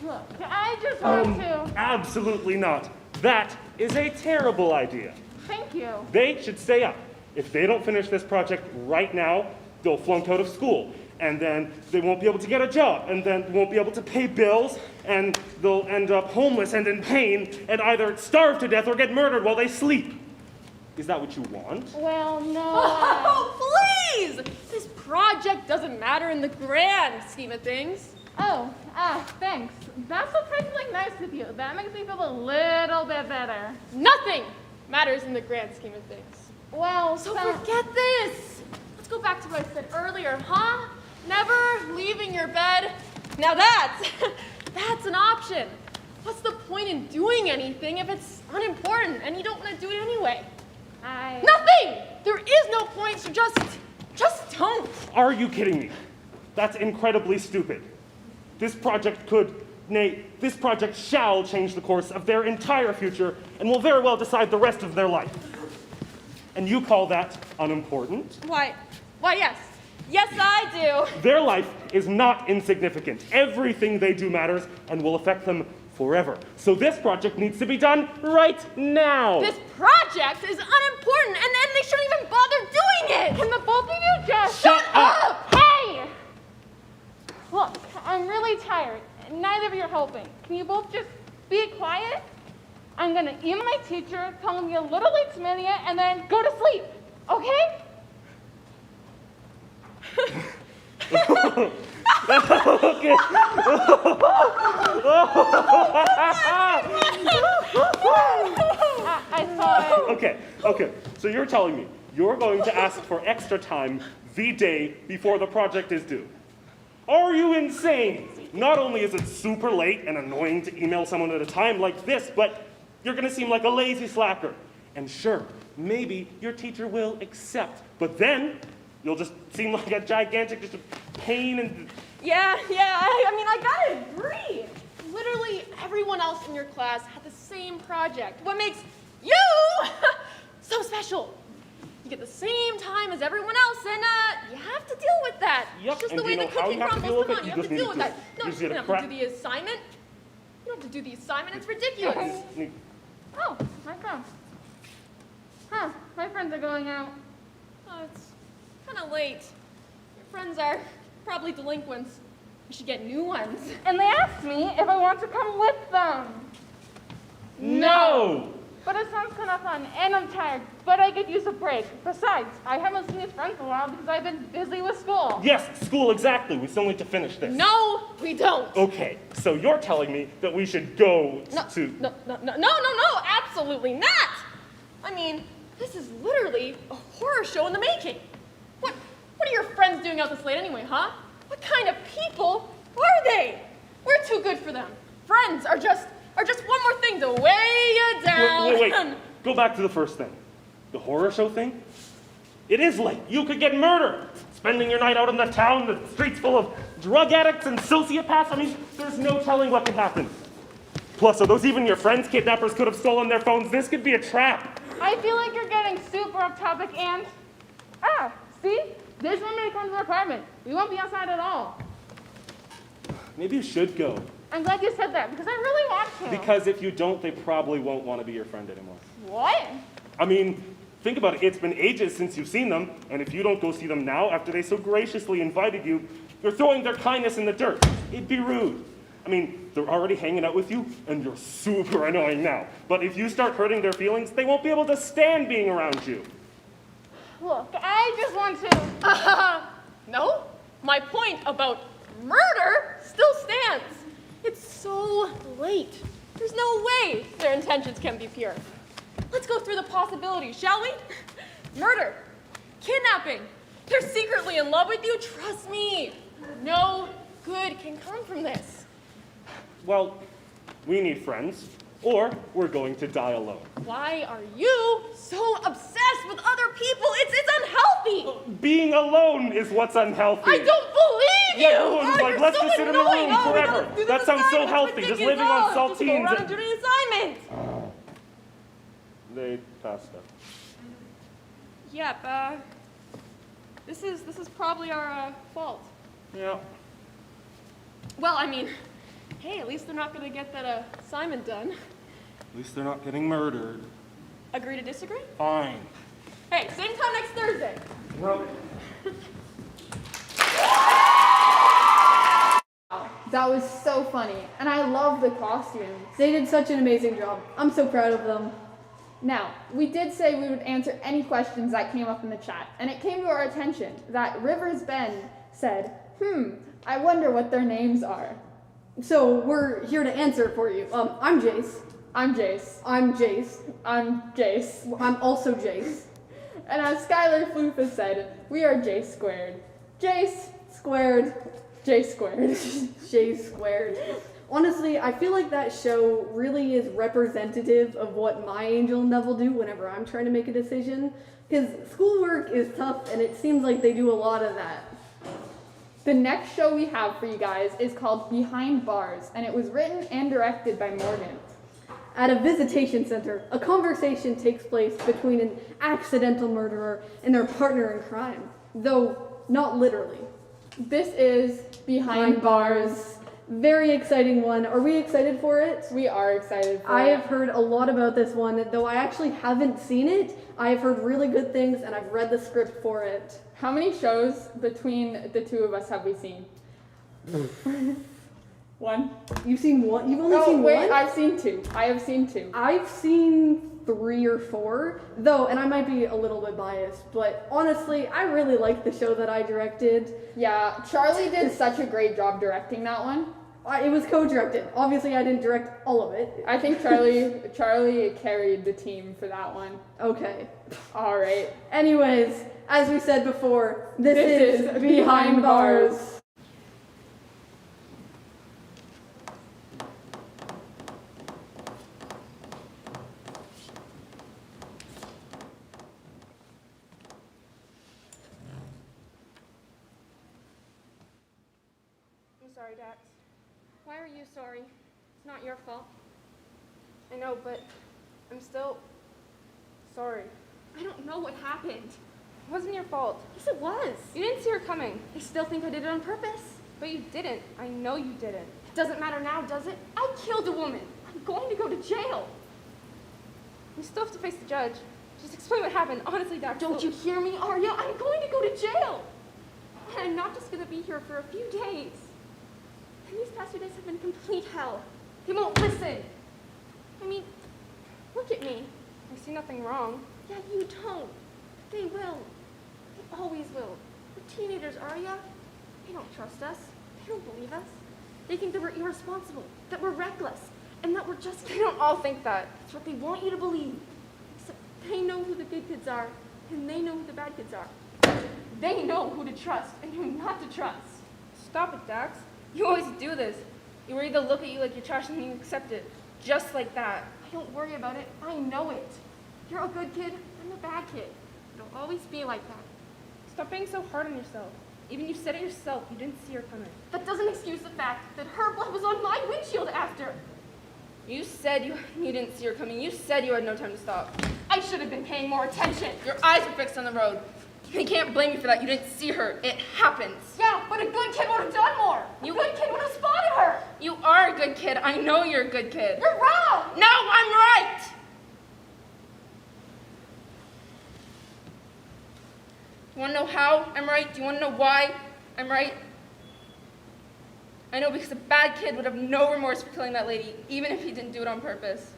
Look, I just want to. Absolutely not. That is a terrible idea. Thank you. They should stay up. If they don't finish this project right now, they'll flunk out of school, and then they won't be able to get a job, and then won't be able to pay bills, and they'll end up homeless and in pain, and either starve to death or get murdered while they sleep. Is that what you want? Well, no. Oh, please! This project doesn't matter in the grand scheme of things. Oh, thanks. That's surprisingly nice of you. That makes me feel a little bit better. Nothing matters in the grand scheme of things. Well, so forget this. Let's go back to what I said earlier, huh? Never leaving your bed. Now that's an option. What's the point in doing anything if it's unimportant and you don't want to do it anyway? Nothing! There is no point, so just don't. Are you kidding me? That's incredibly stupid. This project could, nay, this project shall change the course of their entire future and will very well decide the rest of their life. And you call that unimportant? Why, yes. Yes, I do. Their life is not insignificant. Everything they do matters and will affect them forever. So this project needs to be done right now. This project is unimportant, and then they shouldn't even bother doing it! Can the both of you just Shut up! Hey! Look, I'm really tired. Neither of you are helping. Can you both just be quiet? I'm gonna email my teacher, tell him you're a little late to media, and then go to sleep, okay? Okay. I saw it. Okay. So you're telling me you're going to ask for extra time the day before the project is due. Are you insane? Not only is it super late and annoying to email someone at a time like this, but you're going to seem like a lazy slacker. And sure, maybe your teacher will accept, but then you'll just seem like a gigantic just pain and... Yeah, I mean, I gotta agree. Literally everyone else in your class had the same project. What makes you so special? You get the same time as everyone else, and you have to deal with that. Yep, It's just and the way do you the know how cookie you have to crumbles. deal with Come it? on, you You have just to need deal with to- that. No, you you just need don't to have to do the assignment. You don't have to do the assignment. It's ridiculous. Oh, my phone. Huh, my friends are going out. Oh, it's kind of late. Your friends are probably delinquents. We should get new ones. And they asked me if I want to come with them. No! But it sounds kind of fun, and I'm tired, but I could use a break. Besides, I haven't seen his friends in a while because I've been busy with school. Yes, school, exactly. We still need to finish this. No, we don't. Okay, so you're telling me that we should go to... No, absolutely not. I mean, this is literally a horror show in the making. What are your friends doing out this late anyway, huh? What kind of people are they? We're too good for them. Friends are just one more thing to weigh you down. Wait. Go back to the first thing. The horror show thing? It is late. You could get murdered. Spending your night out in the town, the streets full of drug addicts and sociopaths. I mean, there's no telling what could happen. Plus, are those even your friends? Kidnappers could have stolen their phones. This could be a trap. I feel like you're getting super off topic and... see? There's one minute to come to the apartment. We won't be outside at all. Maybe you should go. I'm glad you said that because I really want to. Because if you don't, they probably won't want to be your friend anymore. What? I mean, think about it. It's been ages since you've seen them, and if you don't go see them now after they so graciously invited you, you're throwing their kindness in the dirt. It'd be rude. I mean, they're already hanging out with you, and you're super annoying now. But if you start hurting their feelings, they won't be able to stand being around you. Look, I just want to... No, my point about murder still stands. It's so late. There's no way their intentions can be pure. Let's go through the possibilities, shall we? Murder, kidnapping. They're secretly in love with you, trust me. No good can come from this. Well, we need friends, or we're going to die alone. Why are you so obsessed with other people? It's unhealthy. Being alone is what's unhealthy. I don't believe you. Yeah, everyone's like, you're let's so just sit in the annoying. room We forever. gotta do That this sounds so assignment. healthy, It's just living on ridiculous. Just go saltines. around and do the assignment. They passed up. Yep, this is probably our fault. Yeah. Well, I mean, hey, at least they're not gonna get that assignment done. At least they're not getting murdered. Agree to disagree? Fine. Hey, same time next Thursday. No. That was so funny, and I love the costumes. They did such an amazing job. I'm so proud of them. Now, we did say we would answer any questions that came up in the chat, and it came to our attention that Rivers Bend said, I wonder what their names are. So we're here to answer for you. I'm Jace. I'm Jace. I'm Jace. I'm Jace. I'm also Jace. And as Skylar Floofus said, we are J squared. Jace squared. J squared. J squared. Honestly, I feel like that show really is representative of what my Angel and Devil do whenever I'm trying to make a decision. Because schoolwork is tough, and it seems like they do a lot of that. The next show we have for you guys is called Behind Bars, and it was written and directed by Morgan. At a visitation center, a conversation takes place between an accidental murderer and their partner in crime, though not literally. This is Behind Bars. Very exciting one. Are we excited for it? We are excited for it. I have heard a lot about this one, though I actually haven't seen it. I have heard really good things, and I've read the script for it. How many shows between the two of us have we seen? One. You've seen one? You've only seen wait, one? I've seen two. I have seen two. I've seen 3 or 4, though, and I might be a little bit biased, but honestly, I really like the show that I directed. Yeah, Charlie did such a great job directing that one. It was co-directed. Obviously, I didn't direct all of it. I think Charlie carried the team for that one. Okay. All right. Anyways, as we said before, this is Behind Bars. I'm sorry, Dax. Why are you sorry? It's not your fault. I know, but I'm still sorry. I don't know what happened. It wasn't your fault. Yes, it was. You didn't see her coming. I still think I did it on purpose. But you didn't. I know you didn't. It doesn't matter now, does it? I killed a woman. I'm going to go to jail. You still have to face the judge. Just explain what happened. Honestly, Dax. Don't you hear me, Arya? I'm going to go to jail. And I'm not just going to be here for a few days. And these past 2 days have been complete hell. They won't listen. I mean, look at me. I see nothing wrong. Yeah, you don't. They will. They always will. We're teenagers, Arya. They don't trust us. They don't believe us. They think that we're irresponsible, that we're reckless, and that we're just... They don't all think that. It's what they want you to believe. Except they know who the good kids are, and they know who the bad kids are. They know who to trust and who not to trust. Stop it, Dax. You always do this. You worry they'll look at you like you're trash and you accept it. Just like that. I don't worry about it. I know it. You're a good kid. I'm a bad kid. It'll always be like that. Stop being so hard on yourself. Even you said it yourself. You didn't see her coming. That doesn't excuse the fact that her blood was on my windshield after. You said you didn't see her coming. You said you had no time to stop. I should have been paying more attention. Your eyes were fixed on the road. You can't blame me for that. You didn't see her. It happens. Yeah, but a good kid would have done more. A good kid would have spotted her. You are a good kid. I know you're a good kid. You're wrong. No, I'm right. You want to know how I'm right? Do you want to know why I'm right? I know because a bad kid would have no remorse for killing that lady, even if he didn't do it on purpose.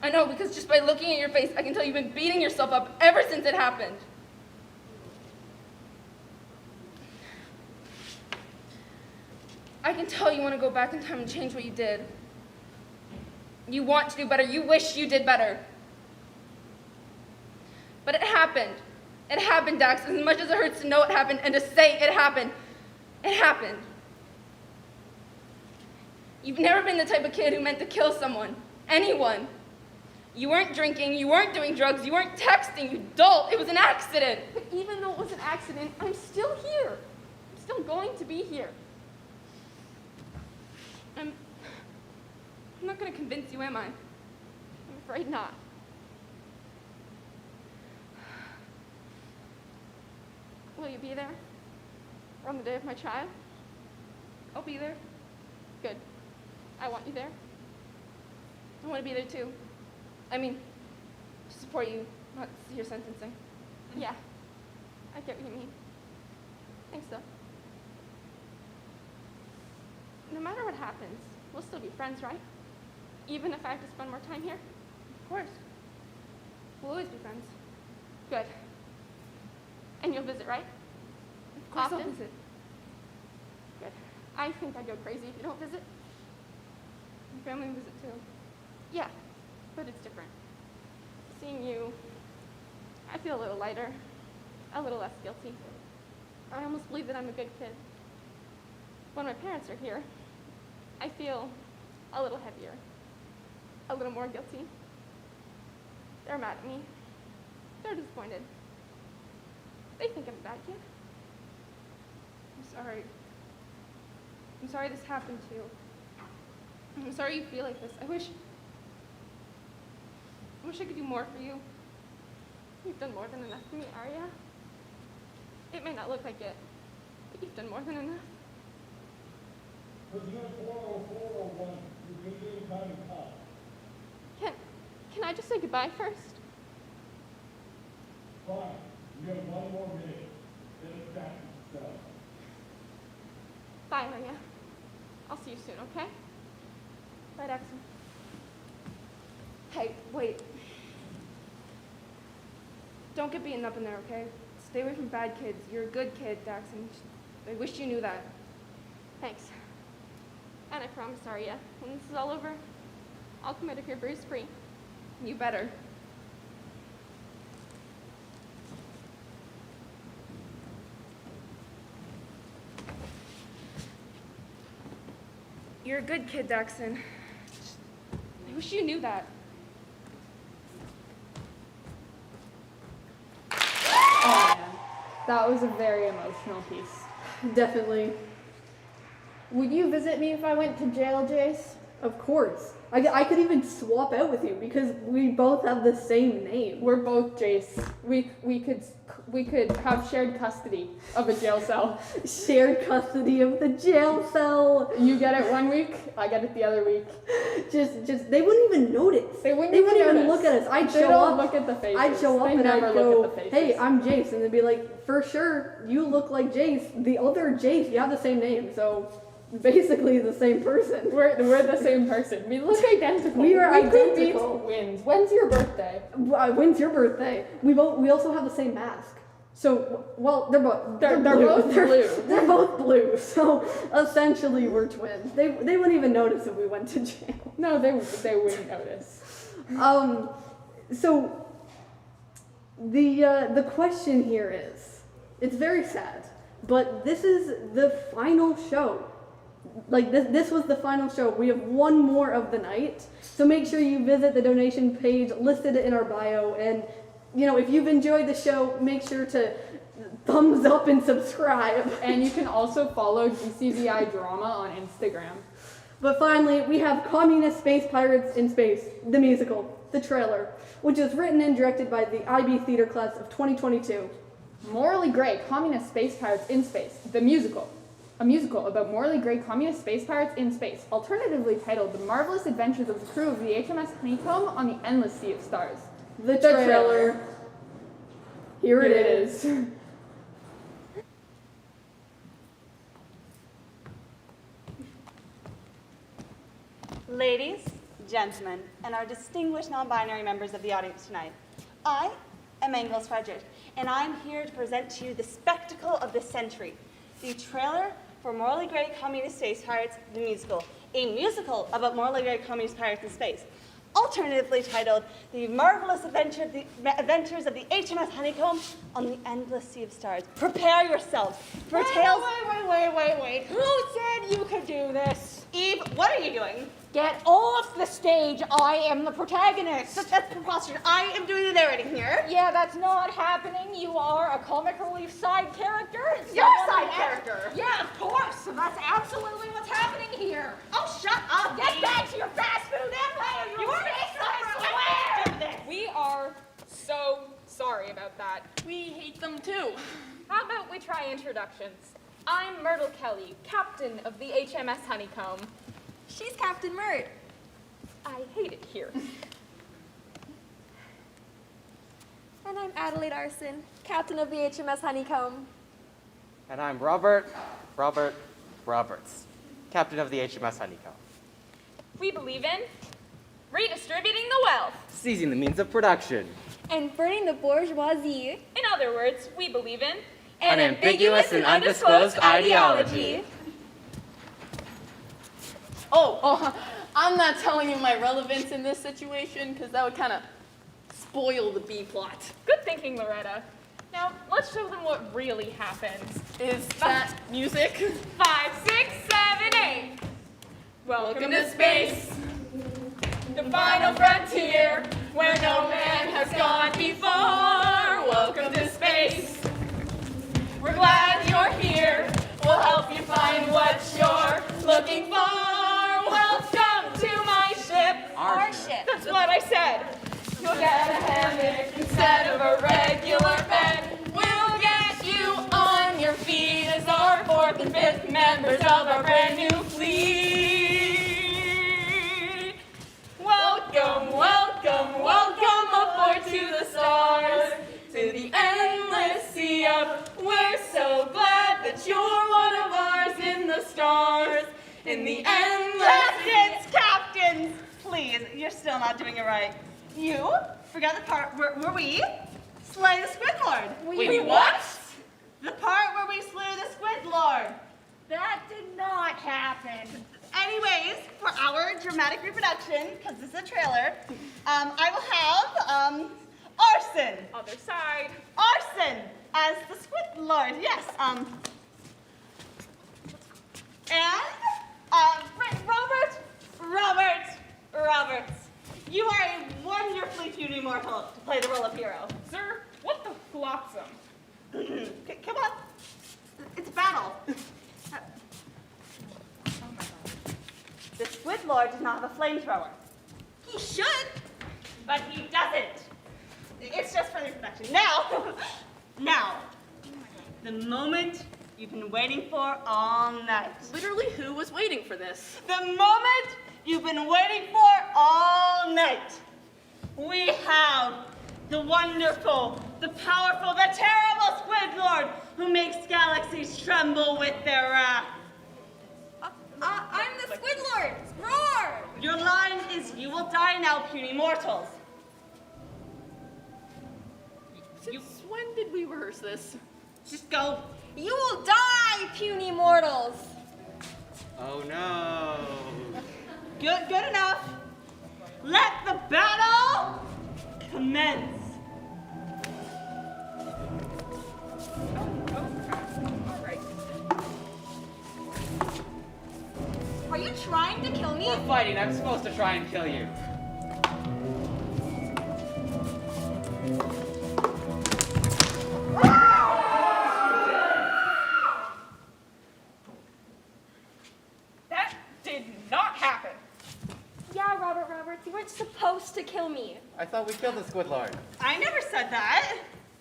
I know because just by looking at your face, I can tell you've been beating yourself up ever since it happened. I can tell you want to go back in time and change what you did. You want to do better. You wish you did better. But it happened. It happened, Dax. As much as it hurts to know it happened and to say it happened, it happened. You've never been the type of kid who meant to kill someone. Anyone. You weren't drinking. You weren't doing drugs. You weren't texting. You dolt. It was an accident. But even though it was an accident, I'm still here. I'm still going to be here. I'm not going to convince you, am I? I'm afraid not. Will you be there? On the day of my trial? I'll be there. Good. I want you there. I want to be there too. I mean, to support you, not see your sentencing. Yeah, I get what you mean. Thanks, though. No matter what happens, we'll still be friends, right? Even if I have to spend more time here? Of course. We'll always be friends. Good. And you'll visit, right? Of course I'll visit. Good. I think I'd go crazy if you don't visit. My family will visit too. Yeah, but it's different. Seeing you, I feel a little lighter, a little less guilty. I almost believe that I'm a good kid. When my parents are here, I feel a little heavier, a little more guilty. They're mad at me. They're disappointed. They think I'm a bad kid. I'm sorry. I'm sorry this happened to you. I'm sorry you feel like this. I wish I could do more for you. You've done more than enough for me, Arya. It may not look like it, but you've done more than enough. Can I just say goodbye first? Fine. You have one more minute. Then it's back to yourself. Bye, Arya. I'll see you soon, okay? Bye, Daxon. Hey, wait. Don't get beaten up in there, okay? Stay away from bad kids. You're a good kid, Daxon. I wish you knew that. Thanks. And I promise, Arya, when this is all over, I'll come out of here bruise-free. You better. You're a good kid, Daxon. I wish you knew that. Oh man, that was a very emotional piece. Definitely. Would you visit me if I went to jail, Jace? Of course. I could even swap out with you because we both have the same name. We're both Jace. We could have shared custody of a jail cell. Shared custody of the jail cell. You get it 1 week, I get it the other week. Just they wouldn't even notice. They wouldn't even look at us. I'd show up. Look at the faces. I'd show up they and never I'd look go, at the faces. "Hey, I'm Jace," and they'd be like, "For sure, you look like Jace. The other Jace, you have the same name, so." Basically the same person. We're the same person. We look identical. We are identical. Could be twins. When's your birthday? When's your birthday? We also have the same mask. So well, they're both blue. They're both blue. So essentially we're twins. They wouldn't even notice if we went to jail. No, they wouldn't notice. So the question here is, it's very sad, but this is the final show. Like this was the final show. We have one more of the night. So make sure you visit the donation page listed in our bio. And, you know, if you've enjoyed the show, make sure to thumbs up and subscribe. And you can also follow GCVI Drama on Instagram. But finally, we have Communist Space Pirates in Space, the musical, the trailer, which is written and directed by the IB Theater class of 2022. Morally Grey Communist Space Pirates in Space, the musical. A musical about morally grey communist space pirates in space, alternatively titled The Marvelous Adventures of the Crew of the HMS Honeycomb on the Endless Sea of Stars. The trailer. Here it is. Ladies, gentlemen, and our distinguished non-binary members of the audience tonight, I am Engels Frederick, and I'm here to present to you the spectacle of the century, the trailer for Morally Grey Communist Space Pirates, the musical, a musical about morally grey communist pirates in space, alternatively titled The Marvelous Adventures of the HMS Honeycomb on the Endless Sea of Stars. Prepare yourselves for tales... Wait. Who said you could do this? Eve, what are you doing? Get off the stage. I am the protagonist. That's preposterous. I am doing the narrating here. Yeah, that's not happening. You are a comic relief side character. You're a side character. Yeah, of course. So that's absolutely what's happening here. Oh, shut up. Get back to your fast food empire. You are I swear. We are so sorry about that. We hate them too. How about we try introductions? I'm Myrtle Kelly, captain of the HMS Honeycomb. She's Captain Myrt. I hate it here. And I'm Adelaide Arson, captain of the HMS Honeycomb. And I'm Roberts, captain of the HMS Honeycomb. We believe in redistributing the wealth. Seizing the means of production. And burning the bourgeoisie. In other words, we believe in an ambiguous and undisclosed ideology. Oh, I'm not telling you my relevance in this situation because that would kind of spoil the B plot. Good thinking, Loretta. Now, let's show them what really happens. Is that music? 5, 6, 7, 8. Welcome to space. The final frontier, where no man has gone before. Welcome to space. We're glad you're here. We'll looking for. Welcome to my ship. Our ship. That's what I said. You'll get a hammock instead of a regular bed. We'll get you on your feet as our 4th and 5th members of our brand new fleet. Welcome, welcome, welcome aboard to the stars, to the endless sea of. We're so glad that you're one of ours in the stars, in the endless. Captains! Please, you're still not doing it right. You forgot the part where we slay the Squid Lord. We what? The part where we slew the Squid Lord. That did not happen. Anyways, for our dramatic reproduction, because this is a trailer, I will have Arson. Other side. Arson as the Squid Lord. Yes. And Robert. You are a wonderfully puny mortal to play the role of hero. Sir, what the flotsam? Come on. It's battle. The Squid Lord does not have a flamethrower. He should, but he doesn't. It's just for the introduction. Now, the moment you've been waiting for all night. Literally, who was waiting for this? The moment you've been waiting for all night. We have the wonderful, the powerful, the terrible Squid Lord who makes galaxies tremble with their wrath. I'm the Squid Lord. Roar! Your line is, "You will die now, puny mortals." Since when did we rehearse this? Just go. You will die, puny mortals. Oh no. Good enough. Let the battle commence. Are you trying to kill me? We're fighting. I'm supposed to try and kill you. That did not happen. Yeah, Roberts, you weren't supposed to kill me. I thought we killed the Squid Lord. I never said that.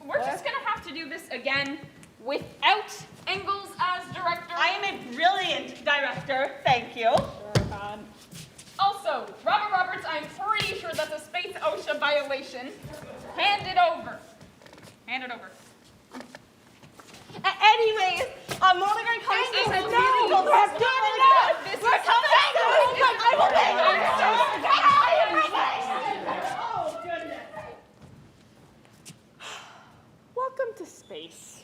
We're just gonna have to do this again without Ingalls as director. I am a brilliant director. Thank you. Also, Roberts, I'm pretty sure that's a space OSHA violation. Hand it over. Anyways, I'm only going to come This to is no, really that's good enough. This We're is coming. I will Oh, goodness. Welcome to space.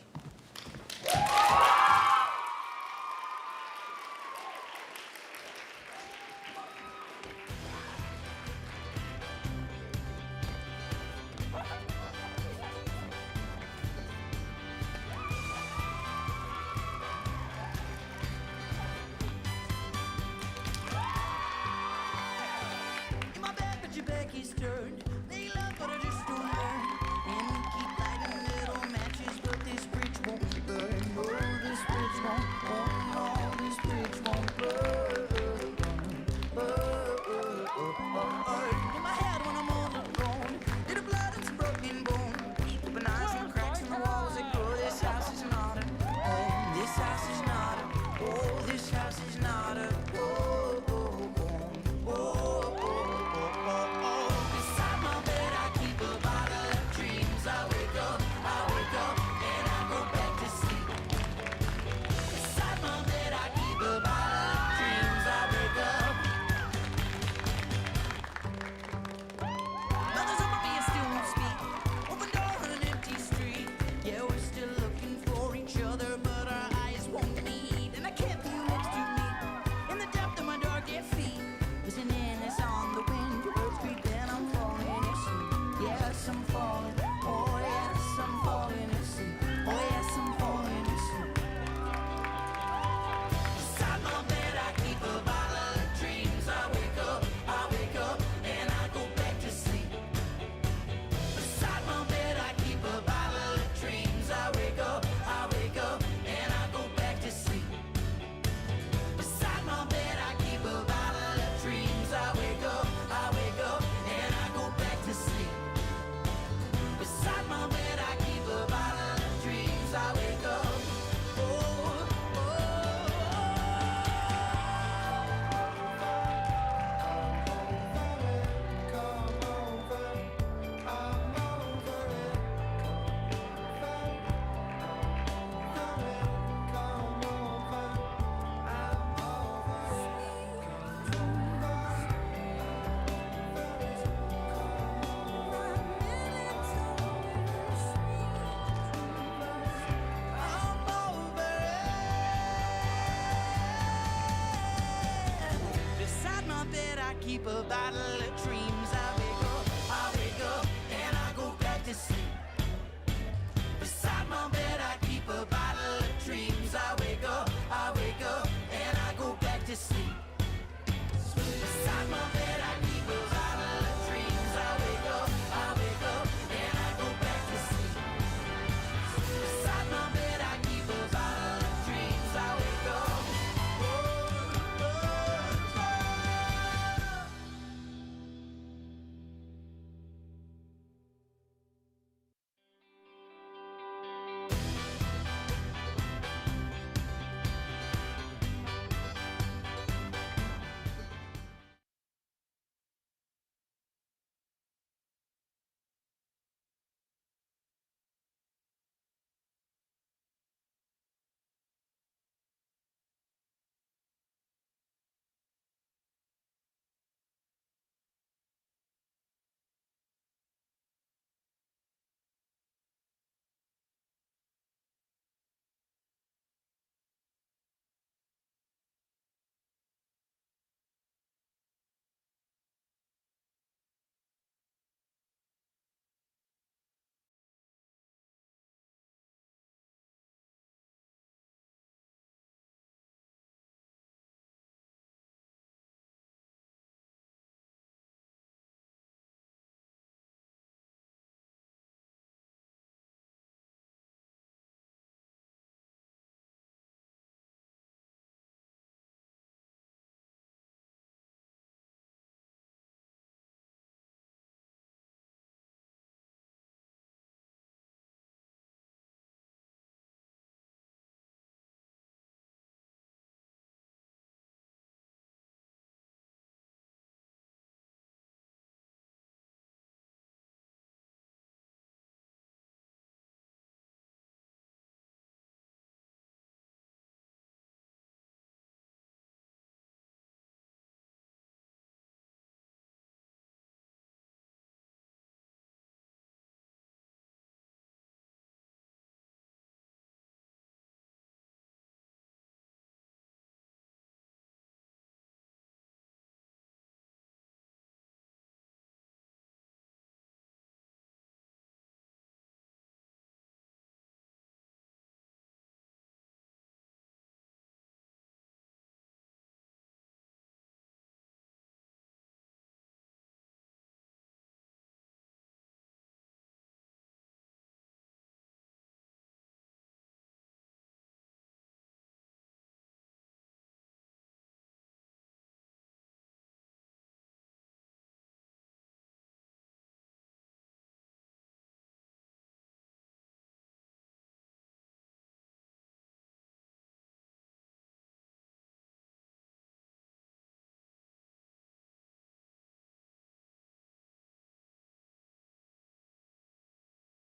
Beside my keep a bottle of trees.